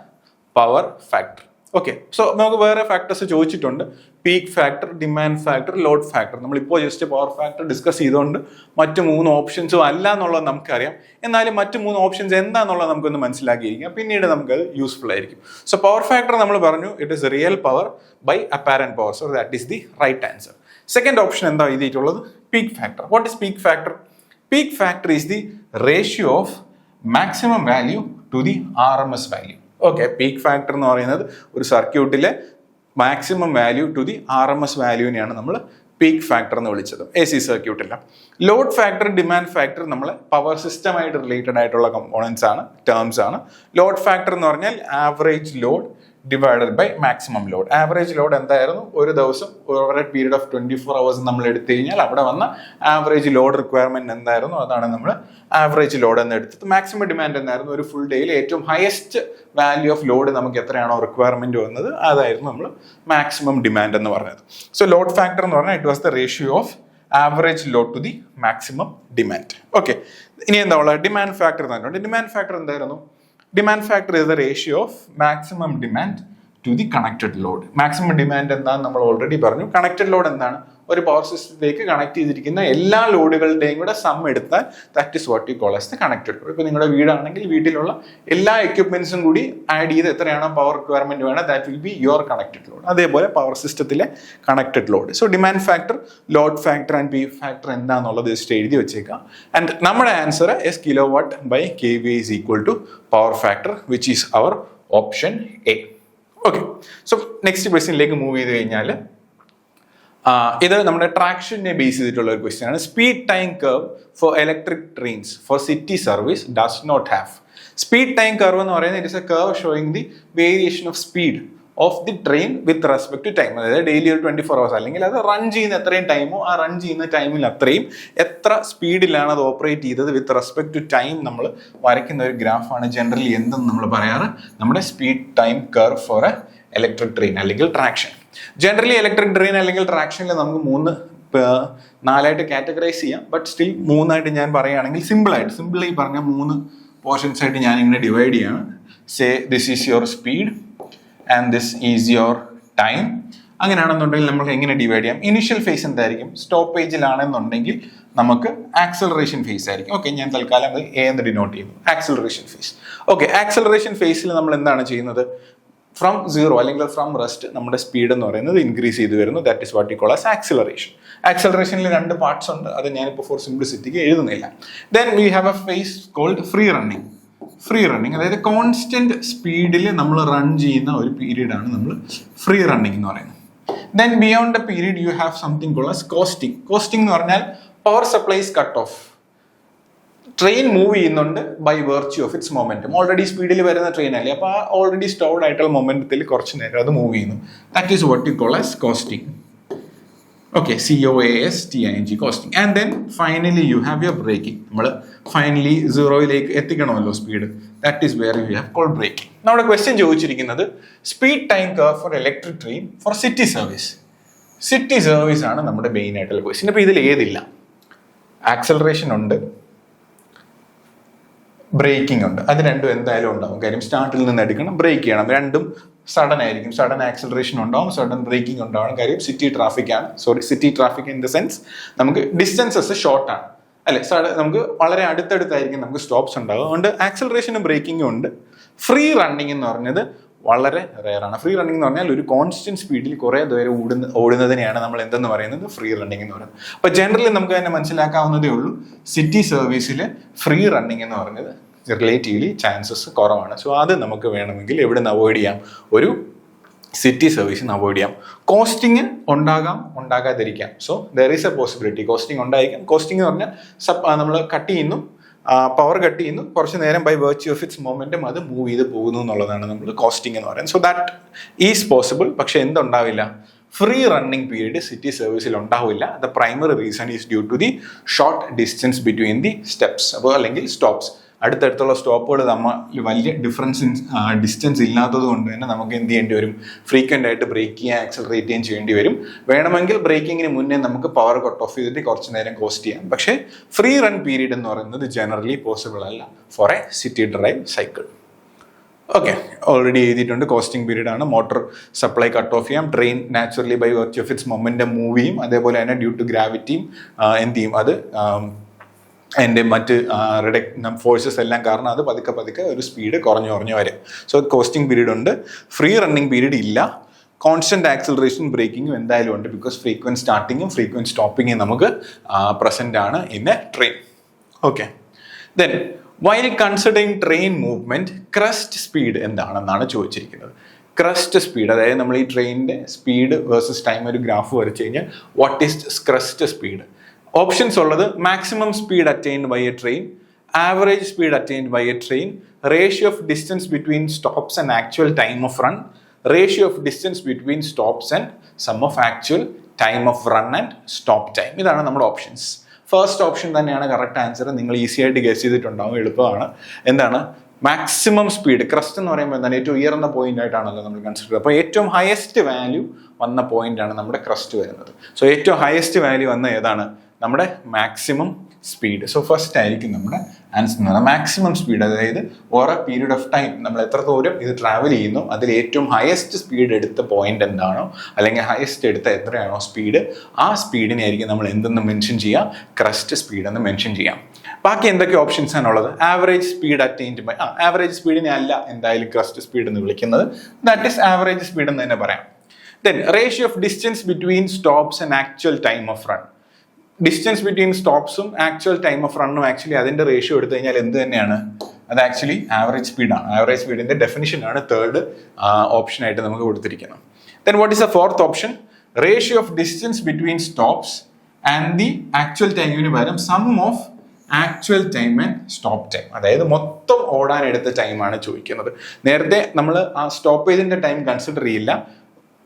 Power factor. ഓക്കെ, സോ നമുക്ക് വേറെ ഫാക്ടേഴ്സ് ചോദിച്ചിട്ടുണ്ട്. Peak factor, demand factor, load factor. നമ്മളിപ്പോൾ ജസ്റ്റ് പവർ ഫാക്ടർ ഡിസ്കസ് ചെയ്തുകൊണ്ട് മറ്റു 3 ഓപ്ഷൻസും അല്ല എന്നുള്ളത് നമുക്കറിയാം. എന്നാലും മറ്റു 3 ഓപ്ഷൻസ് എന്താണെന്നുള്ളത് നമുക്കൊന്ന് മനസ്സിലാക്കിയിരിക്കാം, പിന്നീട് നമുക്ക് യൂസ്ഫുൾ ആയിരിക്കും. സോ പവർ ഫാക്ടർ നമ്മൾ പറഞ്ഞു it is real power by apparent power. So that is the right answer. Second option എന്താ എഴുതിയിട്ടുള്ളത്? Peak factor. What is peak factor? Peak factor is the ratio of maximum value to the RMS value. Okay, peak factor എന്ന് പറയുന്നത് ഒരു സർക്യൂട്ടിലെ maximum value to the RMS വാല്യൂവിനെയാണ് നമ്മൾ പീക്ക് ഫാക്ടർ എന്ന് വിളിച്ചത് AC സർക്യൂട്ടില്ല. ലോഡ് ഫാക്ടർ, ഡിമാൻഡ് ഫാക്ടർ നമ്മൾ പവർ സിസ്റ്റമായിട്ട് റിലേറ്റഡ് ആയിട്ടുള്ള കമ്പോണൻസ് ആണ്, ടേംസ് ആണ്. ലോഡ് ഫാക്ടർ എന്ന് പറഞ്ഞാൽ average load divided by maximum load. Average load എന്തായിരുന്നു? ഒരു ദിവസം over a period of 24 hours നമ്മൾ എടുത്തു കഴിഞ്ഞാൽ അവിടെ വന്ന ആവറേജ് ലോഡ് റിക്വയർമെന്റ് എന്തായിരുന്നു? അതാണ് നമ്മൾ ആവറേജ് ലോഡ് എന്ന് എടുത്തത്. മാക്സിമം ഡിമാൻഡ് എന്തായിരുന്നു? ഒരു ഫുൾ ഡേയിൽ ഏറ്റവും ഹയസ്റ്റ് വാല്യൂ ഓഫ് ലോഡ് നമുക്ക് എത്രയാണോ റിക്വയർമെന്റ് വന്നത് അതായിരുന്നു നമ്മൾ മാക്സിമം ഡിമാൻഡ് എന്ന് പറഞ്ഞത്. സോ ലോഡ് ഫാക്ടർ എന്ന് പറഞ്ഞാൽ it was the ratio of average load to the maximum demand. Okay, ഇനി എന്താ ഉള്ളത്? ഡിമാൻഡ് ഫാക്ടർ എന്ന് പറഞ്ഞിട്ടുണ്ട്. ഡിമാൻഡ് ഫാക്ടർ എന്തായിരുന്നു? Demand factor is the ratio of maximum demand to the connected load. Maximum demand എന്താണെന്ന് നമ്മൾ ഓൾറെഡി പറഞ്ഞു. കണക്റ്റഡ് ലോഡ് എന്താണ്? ഒരു പവർ സിസ്റ്റത്തിലേക്ക് കണക്ട് ചെയ്തിരിക്കുന്ന എല്ലാ ലോഡുകളുടെയും കൂടെ സം എടുത്താൽ that is what you call as the connected load. ഇപ്പോൾ നിങ്ങളുടെ വീടാണെങ്കിൽ വീട്ടിലുള്ള എല്ലാ എക്യുപ്മെന്റ്സും കൂടി ആഡ് ചെയ്ത് എത്രയാണോ പവർ റിക്വയർമെന്റ് വേണം that will be your connected load. അതേപോലെ പവർ സിസ്റ്റത്തിലെ connected load. So demand factor, load factor and peak factor എന്താണെന്നുള്ളത് ജസ്റ്റ് എഴുതി വെച്ചേക്കാം. ആൻഡ് നമ്മുടെ answer is kilowatt by kVA is equal to power factor which is our option A. Okay, so next ക്വസ്റ്റ്യനിലേക്ക് മൂവ് ചെയ്ത് കഴിഞ്ഞാൽ ഇത് നമ്മുടെ ട്രാക്ഷനെ ബേസ് ചെയ്തിട്ടുള്ള ഒരു ക്വസ്റ്റ്യൻ ആണ്. Speed time curve for electric trains for city service does not have. Speed time curve എന്ന് പറയുന്നത് it is a curve showing the variation of speed of the train with respect to time. അതായത് ഡെയിലി ഒരു 24 hours അല്ലെങ്കിൽ അത് റൺ ചെയ്യുന്ന എത്രയും ടൈമോ ആ റൺ ചെയ്യുന്ന ടൈമിൽ അത്രയും എത്ര സ്പീഡിലാണ് അത് ഓപ്പറേറ്റ് ചെയ്തത് വിത്ത് റെസ്പെക്ട് ടു ടൈം നമ്മൾ വരയ്ക്കുന്ന ഒരു ഗ്രാഫാണ് ജനറലി എന്തെന്ന് നമ്മൾ പറയാറ് നമ്മുടെ speed time curve four A electric train അല്ലെങ്കിൽ ട്രാക്ഷൻ. ജനറലി ഇലക്ട്രിക് ട്രെയിൻ അല്ലെങ്കിൽ ട്രാക്ഷനിൽ നമുക്ക് നാലായിട്ട് കാറ്റഗറൈസ് ചെയ്യാം. ബട്ട് സ്റ്റിൽ മൂന്നായിട്ട് ഞാൻ പറയുകയാണെങ്കിൽ സിമ്പിളായി പറഞ്ഞ 3 പോർഷൻസ് ആയിട്ട് ഞാൻ ഇങ്ങനെ ഡിവൈഡ് ചെയ്യാണ്. Say this is your speed and this is your time. അങ്ങനെയാണെന്നുണ്ടെങ്കിൽ നമുക്ക് എങ്ങനെ ഡിവൈഡ് ചെയ്യാം? ഇനിഷ്യൽ ഫേസ് എന്തായിരിക്കും? സ്റ്റോപ്പേജിലാണെന്നുണ്ടെങ്കിൽ നമുക്ക് ആക്സലറേഷൻ ഫേസ് ആയിരിക്കും. ഓക്കെ, ഞാൻ തൽക്കാലം അത് എ എന്ന് ഡിനോട്ട് ചെയ്യുന്നു, ആക്സലറേഷൻ ഫേസ്. ഓക്കെ, ആക്സലറേഷൻ ഫേസിൽ നമ്മൾ എന്താണ് ചെയ്യുന്നത്? ഫ്രം 0 അല്ലെങ്കിൽ ഫ്രം റെസ്റ്റ് നമ്മുടെ സ്പീഡ് എന്ന് പറയുന്നത് ഇൻക്രീസ് ചെയ്ത് വരുന്നു. That is what you call as acceleration. ആക്സലറേഷനിൽ 2 പാർട്സ് ഉണ്ട്, അത് ഞാനിപ്പോൾ ഫോർ സിംപ്ലിസിറ്റിക്ക് എഴുതുന്നില്ല. Then we have a phase called free running. അതായത് കോൺസ്റ്റന്റ് സ്പീഡിൽ നമ്മൾ റൺ ചെയ്യുന്ന ഒരു പീരീഡ് ആണ് നമ്മൾ ഫ്രീ റണ്ണിങ് എന്ന് പറയുന്നത്. Then beyond the period you have something called as coasting എന്ന് പറഞ്ഞാൽ power supplies cut off. Train move ചെയ്യുന്നുണ്ട് by virtue of its momentum. Already സ്പീഡിൽ വരുന്ന ട്രെയിൻ അല്ലേ, അപ്പോൾ ആ ഓൾറെഡി സ്റ്റോർഡ് ആയിട്ടുള്ള മൊമെന്റത്തിൽ കുറച്ച് നേരം അത് മൂവ് ചെയ്യുന്നു. That is what you call as coasting. Okay, COASTING, coasting. And then finally you have your braking. നമ്മൾ ഫൈനലി 0യിലേക്ക് എത്തിക്കണമല്ലോ speed. That is where you have called braking. നമ്മുടെ ക്വസ്റ്റ്യൻ ചോദിച്ചിരിക്കുന്നത് speed time curve for electric train for city service ആണ് നമ്മുടെ മെയിൻ ആയിട്ടുള്ള ക്വസ്റ്റ്യൻ. അപ്പോൾ ഇതിൽ ഏതില്ല? ആക്സലറേഷൻ ഉണ്ട്, ബ്രേക്കിംഗ് ഉണ്ട്. അത് രണ്ടും എന്തായാലും ഉണ്ടാവും. കാര്യം സ്റ്റാർട്ടിൽ നിന്ന് എടുക്കണം, ബ്രേക്ക് ചെയ്യണം. രണ്ടും സഡൻ ആയിരിക്കും. സഡൻ ആക്സലറേഷൻ ഉണ്ടാവും, സഡൻ ബ്രേക്കിംഗ് ഉണ്ടാവും. കാര്യം city traffic in the sense നമുക്ക് ഡിസ്റ്റൻസസ് ഷോർട്ടാണ് അല്ലെ, നമുക്ക് വളരെ അടുത്തടുത്തായിരിക്കും നമുക്ക് സ്റ്റോപ്സ് ഉണ്ടാകും. അതുകൊണ്ട് ആക്സലറേഷനും ബ്രേക്കിങ്ങും ഉണ്ട്. ഫ്രീ റണ്ണിങ് എന്ന് പറഞ്ഞത് വളരെ റെയറാണ്. ഫ്രീ റണ്ണിങ് എന്ന് പറഞ്ഞാൽ ഒരു കോൺസ്റ്റന്റ് സ്പീഡിൽ കുറേ ദൂരം ഓടുന്നതിനെയാണ് നമ്മൾ എന്തെന്ന് പറയുന്നത്? ഫ്രീ റണ്ണിങ് എന്ന് പറയുന്നത്. അപ്പോൾ ജനറലി നമുക്ക് തന്നെ മനസ്സിലാക്കാവുന്നതേ ഉള്ളൂ, സിറ്റി സർവീസിൽ ഫ്രീ റണ്ണിങ് എന്ന് പറയുന്നത് റിലേറ്റീവ്ലി ചാൻസസ് കുറവാണ്. സോ അത് നമുക്ക് വേണമെങ്കിൽ എവിടെ നിന്ന് അവോയ്ഡ് ചെയ്യാം? ഒരു സിറ്റി സർവീസിൽ നിന്ന് അവോയ്ഡ് ചെയ്യാം. കോസ്റ്റിംഗ് ഉണ്ടാകാതിരിക്കാം. So there is a possibility coasting ഉണ്ടായിരിക്കാം. കോസ്റ്റിംഗ് എന്ന് പറഞ്ഞാൽ നമ്മൾ പവർ കട്ട് ചെയ്യുന്നു, കുറച്ച് നേരം by virtue of its momentum അത് മൂവ് ചെയ്ത് പോകുന്നു എന്നുള്ളതാണ് നമ്മൾ കോസ്റ്റിംഗ് എന്ന് പറയുന്നത്. So that is possible. പക്ഷെ എന്തുണ്ടാവില്ല? ഫ്രീ റണ്ണിങ് പീരീഡ് സിറ്റി സർവീസിൽ ഉണ്ടാവില്ല. The primary reason is due to the short distance between the steps. അപ്പോൾ അല്ലെങ്കിൽ സ്റ്റോപ്സ്, അടുത്തടുത്തുള്ള സ്റ്റോപ്പുകൾ വലിയ ഡിസ്റ്റൻസ് ഇല്ലാത്തത് കൊണ്ട് തന്നെ നമുക്ക് എന്ത് ചെയ്യേണ്ടി വരും? ഫ്രീക്വൻ്റ് ആയിട്ട് ബ്രേക്ക് ചെയ്യാൻ, ആക്സലറേറ്റ് ചെയ്യാൻ ചെയ്യേണ്ടി വരും. വേണമെങ്കിൽ ബ്രേക്കിങ്ങിന് മുന്നേ നമുക്ക് പവർ കട്ട് ഓഫ് ചെയ്തിട്ട് കുറച്ച് നേരം കോസ്റ്റ് ചെയ്യാം. പക്ഷേ ഫ്രീ റൺ പീരീഡ് എന്ന് പറയുന്നത് ജനറലി പോസിബിൾ അല്ല for a city drive cycle. Okay, already എഴുതിയിട്ടുണ്ട്. കോസ്റ്റിംഗ് പീരീഡ് ആണ്. മോട്ടോർ സപ്ലൈ കട്ട് ഓഫ് ചെയ്യാം. Train naturally by virtue of its momentum move ചെയ്യും. അതേപോലെ തന്നെ ഡ്യൂ ടു ഗ്രാവിറ്റിയും എന്ത് ചെയ്യും? അത് അതിൻ്റെ മറ്റ് ഫോഴ്സസ് എല്ലാം കാരണം അത് പതുക്കെ ഒരു സ്പീഡ് കുറഞ്ഞു വരും. സോ കോസ്റ്റിംഗ് പീരീഡ് ഉണ്ട്. ഫ്രീ റണ്ണിങ് പീരീഡ് ഇല്ല. കോൺസ്റ്റന്റ് ആക്സിലറേഷൻ ബ്രേക്കിങ്ങും എന്തായാലും ഉണ്ട്. ബിക്കോസ് ഫ്രീക്വൻറ്റ് സ്റ്റാർട്ടിങ്ങും ഫ്രീക്വൻറ്റ് സ്റ്റോപ്പിങ്ങും നമുക്ക് പ്രസന്റ് ആണ് in a train. Okay, then while considering train movement crest speed എന്താണെന്നാണ് ചോദിച്ചിരിക്കുന്നത്. ക്രസ്റ്റ് സ്പീഡ്, അതായത് നമ്മൾ ഈ ട്രെയിനിന്റെ സ്പീഡ് വേഴ്സസ് ടൈം ഒരു ഗ്രാഫ് വരച്ചു കഴിഞ്ഞാൽ what is crest speed? Options ഉള്ളത് maximum speed attained by a train, average speed attained by a train, ratio of distance between stops and actual time of run, ratio of distance between stops and sum of actual time of run and stop time. ഇതാണ് നമ്മുടെ ഓപ്ഷൻസ്. ഫസ്റ്റ് ഓപ്ഷൻ തന്നെയാണ് കറക്റ്റ് ആൻസർ. നിങ്ങൾ ഈസി ആയിട്ട് ഗസ് ചെയ്തിട്ടുണ്ടാവും, എളുപ്പമാണ്. എന്താണ്? Maximum speed. ക്രസ്റ്റ് എന്ന് പറയുമ്പോൾ എന്താണ്? ഏറ്റവും ഉയർന്ന പോയിന്റ് ആയിട്ടാണല്ലോ നമ്മൾ കൺസിഡർ ചെയ്യുന്നത്. അപ്പോൾ ഏറ്റവും ഹയസ്റ്റ് വാല്യൂ വന്ന പോയിന്റ് ആണ് നമ്മുടെ ക്രസ്റ്റ് വരുന്നത്. സോ ഏറ്റവും ഹയസ്റ്റ് വാല്യൂ വന്ന ഏതാണ്? നമ്മുടെ മാക്സിമം സ്പീഡ്. സോ ഫസ്റ്റ് ആയിരിക്കും നമ്മുടെ ആൻസർ എന്ന് പറയുന്നത് മാക്സിമം സ്പീഡ്. അതായത് ഓരോ പീരീഡ് ഓഫ് ടൈം നമ്മൾ എത്ര ദൂരം ഇത് ട്രാവൽ ചെയ്യുന്നു അതിൽ ഏറ്റവും ഹയസ്റ്റ് സ്പീഡ് എടുത്ത പോയിന്റ് എന്താണോ, അല്ലെങ്കിൽ ഹയസ്റ്റ് എടുത്ത എത്രയാണോ സ്പീഡ്, ആ സ്പീഡിനെ ആയിരിക്കും നമ്മൾ എന്തെന്ന് മെൻഷൻ ചെയ്യാം? ക്രസ്റ്റ് സ്പീഡ് എന്ന് മെൻഷൻ ചെയ്യാം. ബാക്കി എന്തൊക്കെ ഓപ്ഷൻസ് ആണുള്ളത്? Average speed attained by, average സ്പീഡിനെ അല്ല എന്തായാലും ക്രസ്റ്റ് സ്പീഡ് എന്ന് വിളിക്കുന്നത്. ദാറ്റ് ഈസ് ആവറേജ് സ്പീഡ് എന്ന് തന്നെ പറയാം. Then ratio of distance between stops and actual time of run. Distance between സ്റ്റോപ്സും ആക്ച്വൽ ടൈം ഓഫ് റണ്ണും ആക്ച്വലി അതിന്റെ റേഷ്യോ എടുത്തു കഴിഞ്ഞാൽ എന്ത് തന്നെയാണ്? അത് ആക്ച്വലി ആവറേജ് സ്പീഡാണ്. ആവറേജ് സ്പീഡിന്റെ ഡെഫിനിഷൻ ആണ് തേർഡ് ഓപ്ഷൻ ആയിട്ട് നമുക്ക് കൊടുത്തിരിക്കുന്നത്. Then what is the fourth option? Ratio of distance between stops and the actual ടൈമിന് പകരം sum of actual time and stop time. അതായത് മൊത്തം ഓടാൻ എടുത്ത ടൈമാണ് ചോദിക്കുന്നത്. നേരത്തെ നമ്മൾ ആ സ്റ്റോപ്പേജിന്റെ ടൈം കൺസിഡർ ചെയ്യില്ല.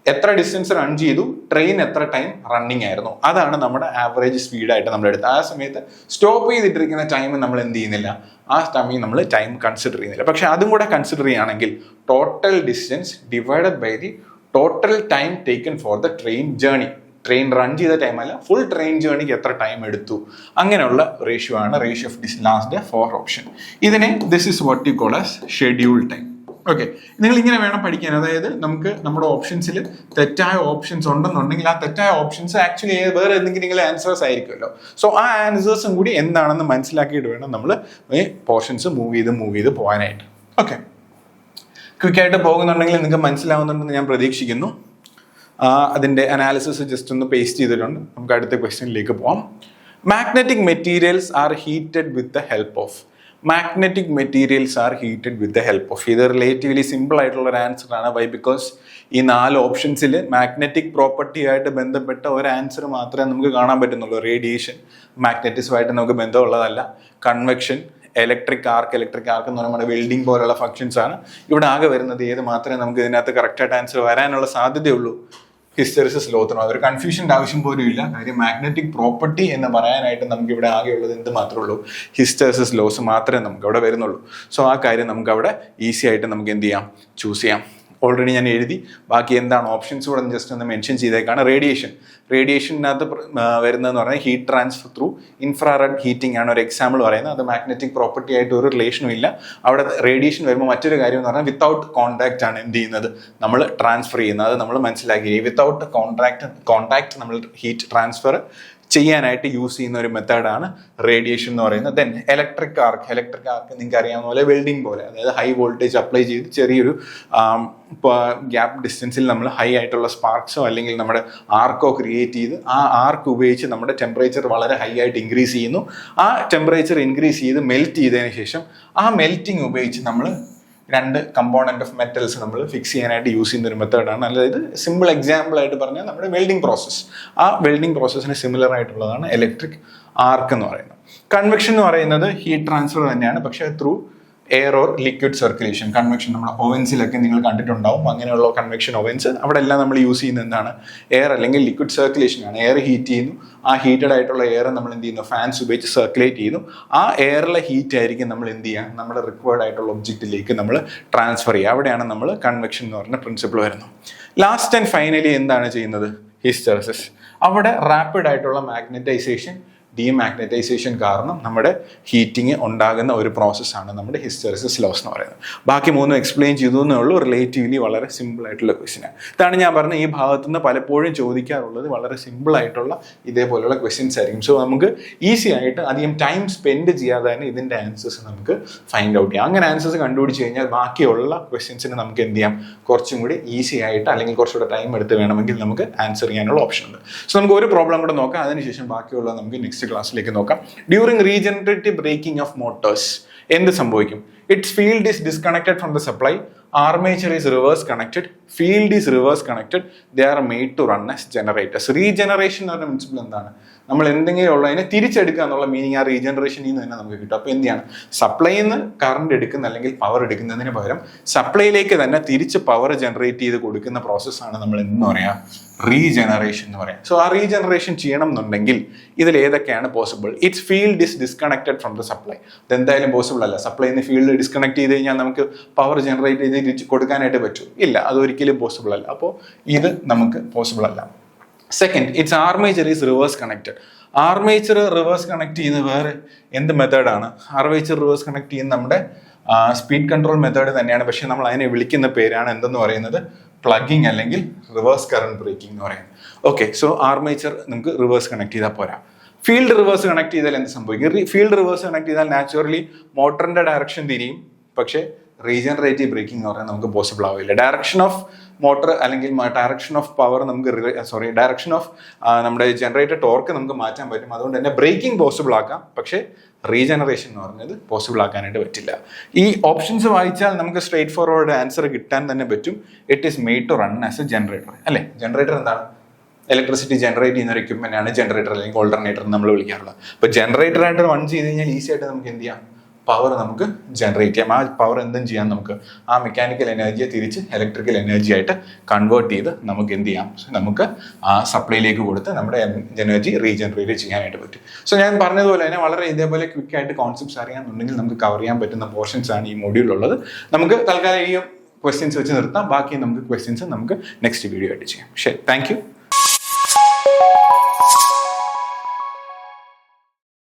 എത്ര ഡിസ്റ്റൻസ് റൺ ചെയ്തു, ട്രെയിൻ എത്ര ടൈം റണ്ണിങ് ആയിരുന്നു, അതാണ് നമ്മുടെ ആവറേജ് സ്പീഡായിട്ട് നമ്മൾ എടുത്തത്. ആ സമയത്ത് സ്റ്റോപ്പ് ചെയ്തിട്ടിരിക്കുന്ന ടൈം നമ്മൾ എന്ത് ചെയ്യുന്നില്ല, ആ ടൈമിൽ നമ്മൾ ടൈം കൺസിഡർ ചെയ്യുന്നില്ല. പക്ഷെ അതും കൂടെ കൺസിഡർ ചെയ്യുകയാണെങ്കിൽ total distance divided by the total time taken for the train journey. Train run ചെയ്ത ടൈം അല്ല, ഫുൾ ട്രെയിൻ ജേർണിക്ക് എത്ര ടൈം എടുത്തു, അങ്ങനെയുള്ള റേഷ്യോ ആണ് റേഷ്യോ ഓഫ് ലാസ്റ്റ് 4 ഓപ്ഷൻ. ഇതിനെ this is what you call as schedule time. Okay, നിങ്ങൾ ഇങ്ങനെ വേണം പഠിക്കാൻ. അതായത് നമുക്ക് നമ്മുടെ ഓപ്ഷൻസിൽ തെറ്റായ ഓപ്ഷൻസ് ഉണ്ടെന്നുണ്ടെങ്കിൽ ആ തെറ്റായ ഓപ്ഷൻസ് ആക്ച്വലി വേറെ എന്തെങ്കിലും ആൻസേഴ്സ് ആയിരിക്കുമല്ലോ. സോ ആ ആൻസേഴ്സും കൂടി എന്താണെന്ന് മനസ്സിലാക്കിയിട്ട് വേണം നമ്മൾ പോർഷൻസ് മൂവ് ചെയ്ത് പോകാനായിട്ട്. ഓക്കെ, ക്വിക്കായിട്ട് പോകുന്നുണ്ടെങ്കിൽ നിങ്ങൾക്ക് മനസ്സിലാവുന്നുണ്ടെന്ന് ഞാൻ പ്രതീക്ഷിക്കുന്നു. അതിൻ്റെ അനാലിസിസ് ജസ്റ്റ് ഒന്ന് പേസ്റ്റ് ചെയ്തിട്ടുണ്ട്. നമുക്ക് അടുത്ത ക്വസ്റ്റ്യനിലേക്ക് പോവാം. Magnetic materials are heated with the help of. Magnetic materials are heated with the help of. ഇത് റിലേറ്റീവ്ലി സിമ്പിൾ ആയിട്ടുള്ള ഒരു ആൻസർ ആണ്. വൈ? ബിക്കോസ് ഈ 4 ഓപ്ഷൻസിൽ മാഗ്നറ്റിക് പ്രോപ്പർട്ടി ആയിട്ട് ബന്ധപ്പെട്ട ഒരു ആൻസർ മാത്രമേ നമുക്ക് കാണാൻ പറ്റുന്നുള്ളൂ. റേഡിയേഷൻ മാഗ്നറ്റിസമായിട്ട് നമുക്ക് ബന്ധമുള്ളതല്ല. കൺവെക്ഷൻ, ഇലക്ട്രിക് ആർക്ക് എന്ന് പറയുമ്പോൾ നമ്മുടെ വെൽഡിംഗ് പോലുള്ള ഫങ്ഷൻസ് ആണ് ഇവിടെ ആകെ വരുന്നത്. ഏത് മാത്രമേ നമുക്ക് ഇതിനകത്ത് കറക്റ്റായിട്ട് ആൻസർ വരാനുള്ള സാധ്യതയുള്ളൂ? ഹിസ്റ്റെറിസിസ് ലോത്തിന്. അതൊരു കൺഫ്യൂഷൻ്റെ ആവശ്യം പോലും ഇല്ല. കാര്യം മാഗ്നറ്റിക് പ്രോപ്പർട്ടി എന്ന് പറയാനായിട്ട് നമുക്ക് ഇവിടെ ആകെയുള്ളത് എന്ത് മാത്രമേ ഉള്ളൂ? ഹിസ്റ്റെറിസിസ് ലോസ് മാത്രമേ നമുക്ക് അവിടെ വരുന്നുള്ളൂ. സോ ആ കാര്യം നമുക്ക് അവിടെ ഈസി ആയിട്ട് നമുക്ക് എന്ത് ചെയ്യാം? ചൂസ് ചെയ്യാം. ഓൾറെഡി ഞാൻ എഴുതി. ബാക്കി എന്താണ് ഓപ്ഷൻസ് കൂടെ ജസ്റ്റ് ഒന്ന് മെൻഷൻ ചെയ്തേക്കാണ്. റേഡിയേഷനകത്ത് വരുന്നതെന്ന് പറഞ്ഞാൽ heat transfer through infrared heating ആണ് ഒരു എക്സാമ്പിൾ പറയുന്നത്. അത് മാഗ്നറ്റിക് പ്രോപ്പർട്ടി ആയിട്ട് ഒരു റിലേഷനും ഇല്ല. അവിടെ റേഡിയേഷൻ വരുമ്പോൾ മറ്റൊരു കാര്യം എന്ന് പറഞ്ഞാൽ വിത്തൗട്ട് കോൺടാക്റ്റ് ആണ് എന്ത് ചെയ്യുന്നത്? നമ്മൾ ട്രാൻസ്ഫർ ചെയ്യുന്നത്. അത് നമ്മൾ മനസ്സിലാക്കി. വിത്തൗട്ട് കോൺടാക്ട് നമ്മൾ ഹീറ്റ് ട്രാൻസ്ഫർ ചെയ്യാനായിട്ട് യൂസ് ചെയ്യുന്ന ഒരു മെത്തേഡാണ് റേഡിയേഷൻ എന്ന് പറയുന്നത്. ദെൻ ഇലക്ട്രിക് ആർക്ക് നിങ്ങൾക്ക് അറിയാവുന്ന പോലെ വെൽഡിംഗ് പോലെ, അതായത് ഹൈ വോൾട്ടേജ് അപ്ലൈ ചെയ്ത് ചെറിയൊരു ഗ്യാപ്പ് ഡിസ്റ്റൻസിൽ നമ്മൾ ഹൈ ആയിട്ടുള്ള സ്പാർക്സോ അല്ലെങ്കിൽ നമ്മുടെ ആർക്കോ ക്രിയേറ്റ് ചെയ്ത് ആ ആർക്ക് ഉപയോഗിച്ച് നമ്മുടെ ടെമ്പറേച്ചർ വളരെ ഹൈ ആയിട്ട് ഇൻക്രീസ് ചെയ്യുന്നു. ആ ടെമ്പറേച്ചർ ഇൻക്രീസ് ചെയ്ത് മെൽറ്റ് ചെയ്തതിന് ശേഷം ആ മെൽറ്റിംഗ് ഉപയോഗിച്ച് നമ്മൾ 2 കമ്പോണന്റ് ഓഫ് മെറ്റൽസ് നമ്മൾ ഫിക്സ് ചെയ്യാനായിട്ട് യൂസ് ചെയ്യുന്ന ഒരു മെത്തേഡാണ്. അതായത് സിമ്പിൾ എക്സാമ്പിൾ ആയിട്ട് പറഞ്ഞാൽ നമ്മുടെ വെൽഡിംഗ് പ്രോസസ്സ്. ആ വെൽഡിംഗ് പ്രോസസ്സിന് സിമിലർ ആയിട്ടുള്ളതാണ് ഇലക്ട്രിക് ആർക്ക് എന്ന് പറയുന്നത്. കൺവെക്ഷൻ എന്ന് പറയുന്നത് ഹീറ്റ് ട്രാൻസ്ഫർ തന്നെയാണ്, പക്ഷേ through air or liquid circulation. Convection നമ്മുടെ ഓവൻസിലൊക്കെ നിങ്ങൾ കണ്ടിട്ടുണ്ടാവും. അങ്ങനെയുള്ള കൺവെക്ഷൻ ഓവൻസ് അവിടെ എല്ലാം നമ്മൾ യൂസ് ചെയ്യുന്നത് എന്താണ്? എയർ അല്ലെങ്കിൽ ലിക്വിഡ് സർക്കുലേഷൻ ആണ്. എയർ ഹീറ്റ് ചെയ്യുന്നു. ആ ഹീറ്റഡ് ആയിട്ടുള്ള എയർ നമ്മൾ എന്ത് ചെയ്യുന്നു? ഫാൻസ് ഉപയോഗിച്ച് സർക്കുലേറ്റ് ചെയ്യുന്നു. ആ എയറിലെ ഹീറ്റ് ആയിരിക്കും നമ്മൾ എന്ത് ചെയ്യുക? നമ്മുടെ റിക്വയർഡ് ആയിട്ടുള്ള ഒബ്ജക്റ്റിലേക്ക് നമ്മൾ ട്രാൻസ്ഫർ ചെയ്യുക. അവിടെയാണ് നമ്മൾ കൺവെക്ഷൻ എന്ന് പറഞ്ഞ പ്രിൻസിപ്പിൾ വരുന്നത്. ലാസ്റ്റ് ആൻഡ് ഫൈനലി എന്താണ് ചെയ്യുന്നത്? ഹിസ്റ്റെറിസിസ്. അവിടെ റാപ്പിഡ് ആയിട്ടുള്ള മാഗ്നറ്റൈസേഷൻ, ഡീമാഗ്നറ്റൈസേഷൻ കാരണം നമ്മുടെ ഹീറ്റിംഗ് ഉണ്ടാകുന്ന ഒരു പ്രോസസ്സാണ് നമ്മുടെ ഹിസ്റ്റെറിസിസ് ലോസ് എന്ന് പറയുന്നത്. ബാക്കി 3 എക്സ്പ്ലെയിൻ ചെയ്തു എന്നേ ഉള്ളൂ. റിലേറ്റീവ്ലി വളരെ സിമ്പിൾ ആയിട്ടുള്ള ക്വസ്റ്റ്യനാണ്. ഇതാണ് ഞാൻ പറഞ്ഞത്, ഈ ഭാഗത്തു നിന്ന് പലപ്പോഴും ചോദിക്കാറുള്ളത് വളരെ സിമ്പിൾ ആയിട്ടുള്ള ഇതേപോലെയുള്ള ക്വസ്റ്റ്യൻസ് ആയിരിക്കും. സോ നമുക്ക് ഈസി ആയിട്ട് അധികം ടൈം സ്പെൻഡ് ചെയ്യാതെ തന്നെ ഇതിൻ്റെ ആൻസേഴ്സ് നമുക്ക് ഫൈൻഡ് ഔട്ട് ചെയ്യാം. അങ്ങനെ ആൻസേഴ്സ് കണ്ടുപിടിച്ച് കഴിഞ്ഞാൽ ബാക്കിയുള്ള ക്വസ്റ്റ്യൻസിന് നമുക്ക് എന്ത് ചെയ്യാം? കുറച്ചും കൂടി ഈസി ആയിട്ട് അല്ലെങ്കിൽ കുറച്ചുകൂടെ ടൈം എടുത്ത് വേണമെങ്കിൽ നമുക്ക് ആൻസർ ചെയ്യാനുള്ള ഓപ്ഷൻ ഉണ്ട്. സോ നമുക്ക് ഒരു പ്രോബ്ലം കൂടെ നോക്കാം. അതിനുശേഷം ബാക്കിയുള്ള നമുക്ക് നെക്സ്റ്റ് ക്ലാസ്സിലേക്ക് നോക്കാം. During regenerative braking of motors എന്ത് സംഭവിക്കും? Its field is disconnected from the supply, armature is reverse connected, field is reverse connected, they are made to run as generators. Regeneration എന്ന് പറയുന്ന പ്രിൻസിപ്പിൾ എന്താണ്? നമ്മൾ എന്തെങ്കിലും ഉള്ളതിനെ തിരിച്ചെടുക്കുക എന്നുള്ള മീനിങ് ആ റീജനറേഷനിൽ നിന്ന് തന്നെ നമുക്ക് കിട്ടും. അപ്പോൾ എന്ത് ചെയ്യണം? സപ്ലൈയിൽ നിന്ന് കറണ്ട് എടുക്കുന്ന അല്ലെങ്കിൽ പവർ എടുക്കുന്നതിന് പകരം സപ്ലൈയിലേക്ക് തന്നെ തിരിച്ച് പവർ ജനറേറ്റ് ചെയ്ത് കൊടുക്കുന്ന പ്രോസസ്സാണ് നമ്മൾ എന്ന് പറയാം റീജനറേഷൻ എന്ന് പറയാം. സോ ആ റീജനറേഷൻ ചെയ്യണം എന്നുണ്ടെങ്കിൽ ഇതിൽ ഏതൊക്കെയാണ് possible? It's field is disconnected from the supply. ഇതെന്തായാലും പോസിബിൾ അല്ല. സപ്ലൈയിൽ നിന്ന് ഫീൽഡ് ഡിസ്കണക്ട് ചെയ്ത് കഴിഞ്ഞാൽ നമുക്ക് പവർ ജനറേറ്റ് ചെയ്ത് തിരിച്ച് കൊടുക്കാനായിട്ട് പറ്റും? ഇല്ല, അതൊരിക്കലും പോസിബിൾ അല്ല. അപ്പോൾ ഇത് നമുക്ക് പോസിബിൾ അല്ല. Second, it's armature is reverse connected. Armature reverse connect ചെയ്യുന്നത് വേറെ എന്ത് മെത്തേഡാണ്? ആർമേച്ചർ റിവേഴ്സ് കണക്ട് ചെയ്യുന്നത് നമ്മുടെ സ്പീഡ് കൺട്രോൾ മെത്തേഡ് തന്നെയാണ്. പക്ഷെ നമ്മൾ അതിനെ വിളിക്കുന്ന പേരാണ് എന്തെന്ന് പറയുന്നത്? പ്ലഗിങ് അല്ലെങ്കിൽ റിവേഴ്സ് കറണ്ട് ബ്രേക്കിംഗ് എന്ന് പറയുന്നത്. ഓക്കെ, സോ ആർമേച്ചർ നമുക്ക് റിവേഴ്സ് കണക്ട് ചെയ്താൽ പോരാ. ഫീൽഡ് റിവേഴ്സ് കണക്ട് ചെയ്താൽ എന്ത് സംഭവിക്കും? ഫീൽഡ് റിവേഴ്സ് കണക്ട് ചെയ്താൽ നാച്ചുറലി മോട്ടറിന്റെ ഡയറക്ഷൻ തിരിയും, പക്ഷേ റീജനറേറ്റീവ് ബ്രേക്കിംഗ് എന്ന് പറഞ്ഞാൽ നമുക്ക് പോസിബിൾ ആവില്ല. ഡയറക്ഷൻ ഓഫ് മോട്ടർ അല്ലെങ്കിൽ ഡയറക്ഷൻ ഓഫ് പവർ നമുക്ക് ഡയറക്ഷൻ ഓഫ് നമ്മുടെ ജനറേറ്റർ ടോർക്ക് നമുക്ക് മാറ്റാൻ പറ്റും. അതുകൊണ്ട് തന്നെ ബ്രേക്കിംഗ് പോസിബിൾ ആക്കാം, പക്ഷേ റീജനറേഷൻ എന്ന് പറഞ്ഞത് പോസിബിൾ ആക്കാനായിട്ട് പറ്റില്ല. ഈ ഓപ്ഷൻസ് വായിച്ചാൽ നമുക്ക് സ്ട്രേറ്റ് ഫോർവേഡ് ആൻസർ കിട്ടാൻ തന്നെ പറ്റും. It is made to run as a generator. അല്ലേ? ജനറേറ്റർ എന്താണ്? ഇലക്ട്രിസിറ്റി ജനറേറ്റ് ചെയ്യുന്ന ഒരു എക്യുപ്മെന്റ് ആണ് ജനറേറ്റർ അല്ലെങ്കിൽ ഓൾട്ടർനേറ്റർ നമ്മൾ വിളിക്കാറുള്ളത്. അപ്പോൾ ജനറേറ്ററായിട്ട് റൺ ചെയ്ത് കഴിഞ്ഞാൽ ഈസി ആയിട്ട് നമുക്ക് എന്ത് ചെയ്യാം? പവർ നമുക്ക് ജനറേറ്റ് ചെയ്യാം. ആ പവർ എന്തും ചെയ്യാം നമുക്ക്. ആ മെക്കാനിക്കൽ എനർജിയെ തിരിച്ച് ഇലക്ട്രിക്കൽ എനർജി ആയിട്ട് കൺവേർട്ട് ചെയ്ത് നമുക്ക് എന്ത് ചെയ്യാം? നമുക്ക് ആ സപ്ലൈയിലേക്ക് കൊടുത്ത് നമ്മുടെ എനർജി റീജനറേറ്റ് ചെയ്യാനായിട്ട് പറ്റും. സോ ഞാൻ പറഞ്ഞതുപോലെ തന്നെ വളരെ ഇതേപോലെ ക്വിക്കായിട്ട് കോൺസെപ്റ്റ്സ് അറിയാമെന്നുണ്ടെങ്കിൽ നമുക്ക് കവർ ചെയ്യാൻ പറ്റുന്ന പോർഷൻസ് ആണ് ഈ മൊഡ്യൂളുള്ളത്. നമുക്ക് തൽക്കാലം ഈ ക്വസ്റ്റ്യൻസ് വെച്ച് നിർത്താം. ബാക്കി നമുക്ക് ക്വസ്റ്റ്യൻസ് നമുക്ക് നെക്സ്റ്റ് വീഡിയോ ആയിട്ട് ചെയ്യാം. ശരി, താങ്ക് യു.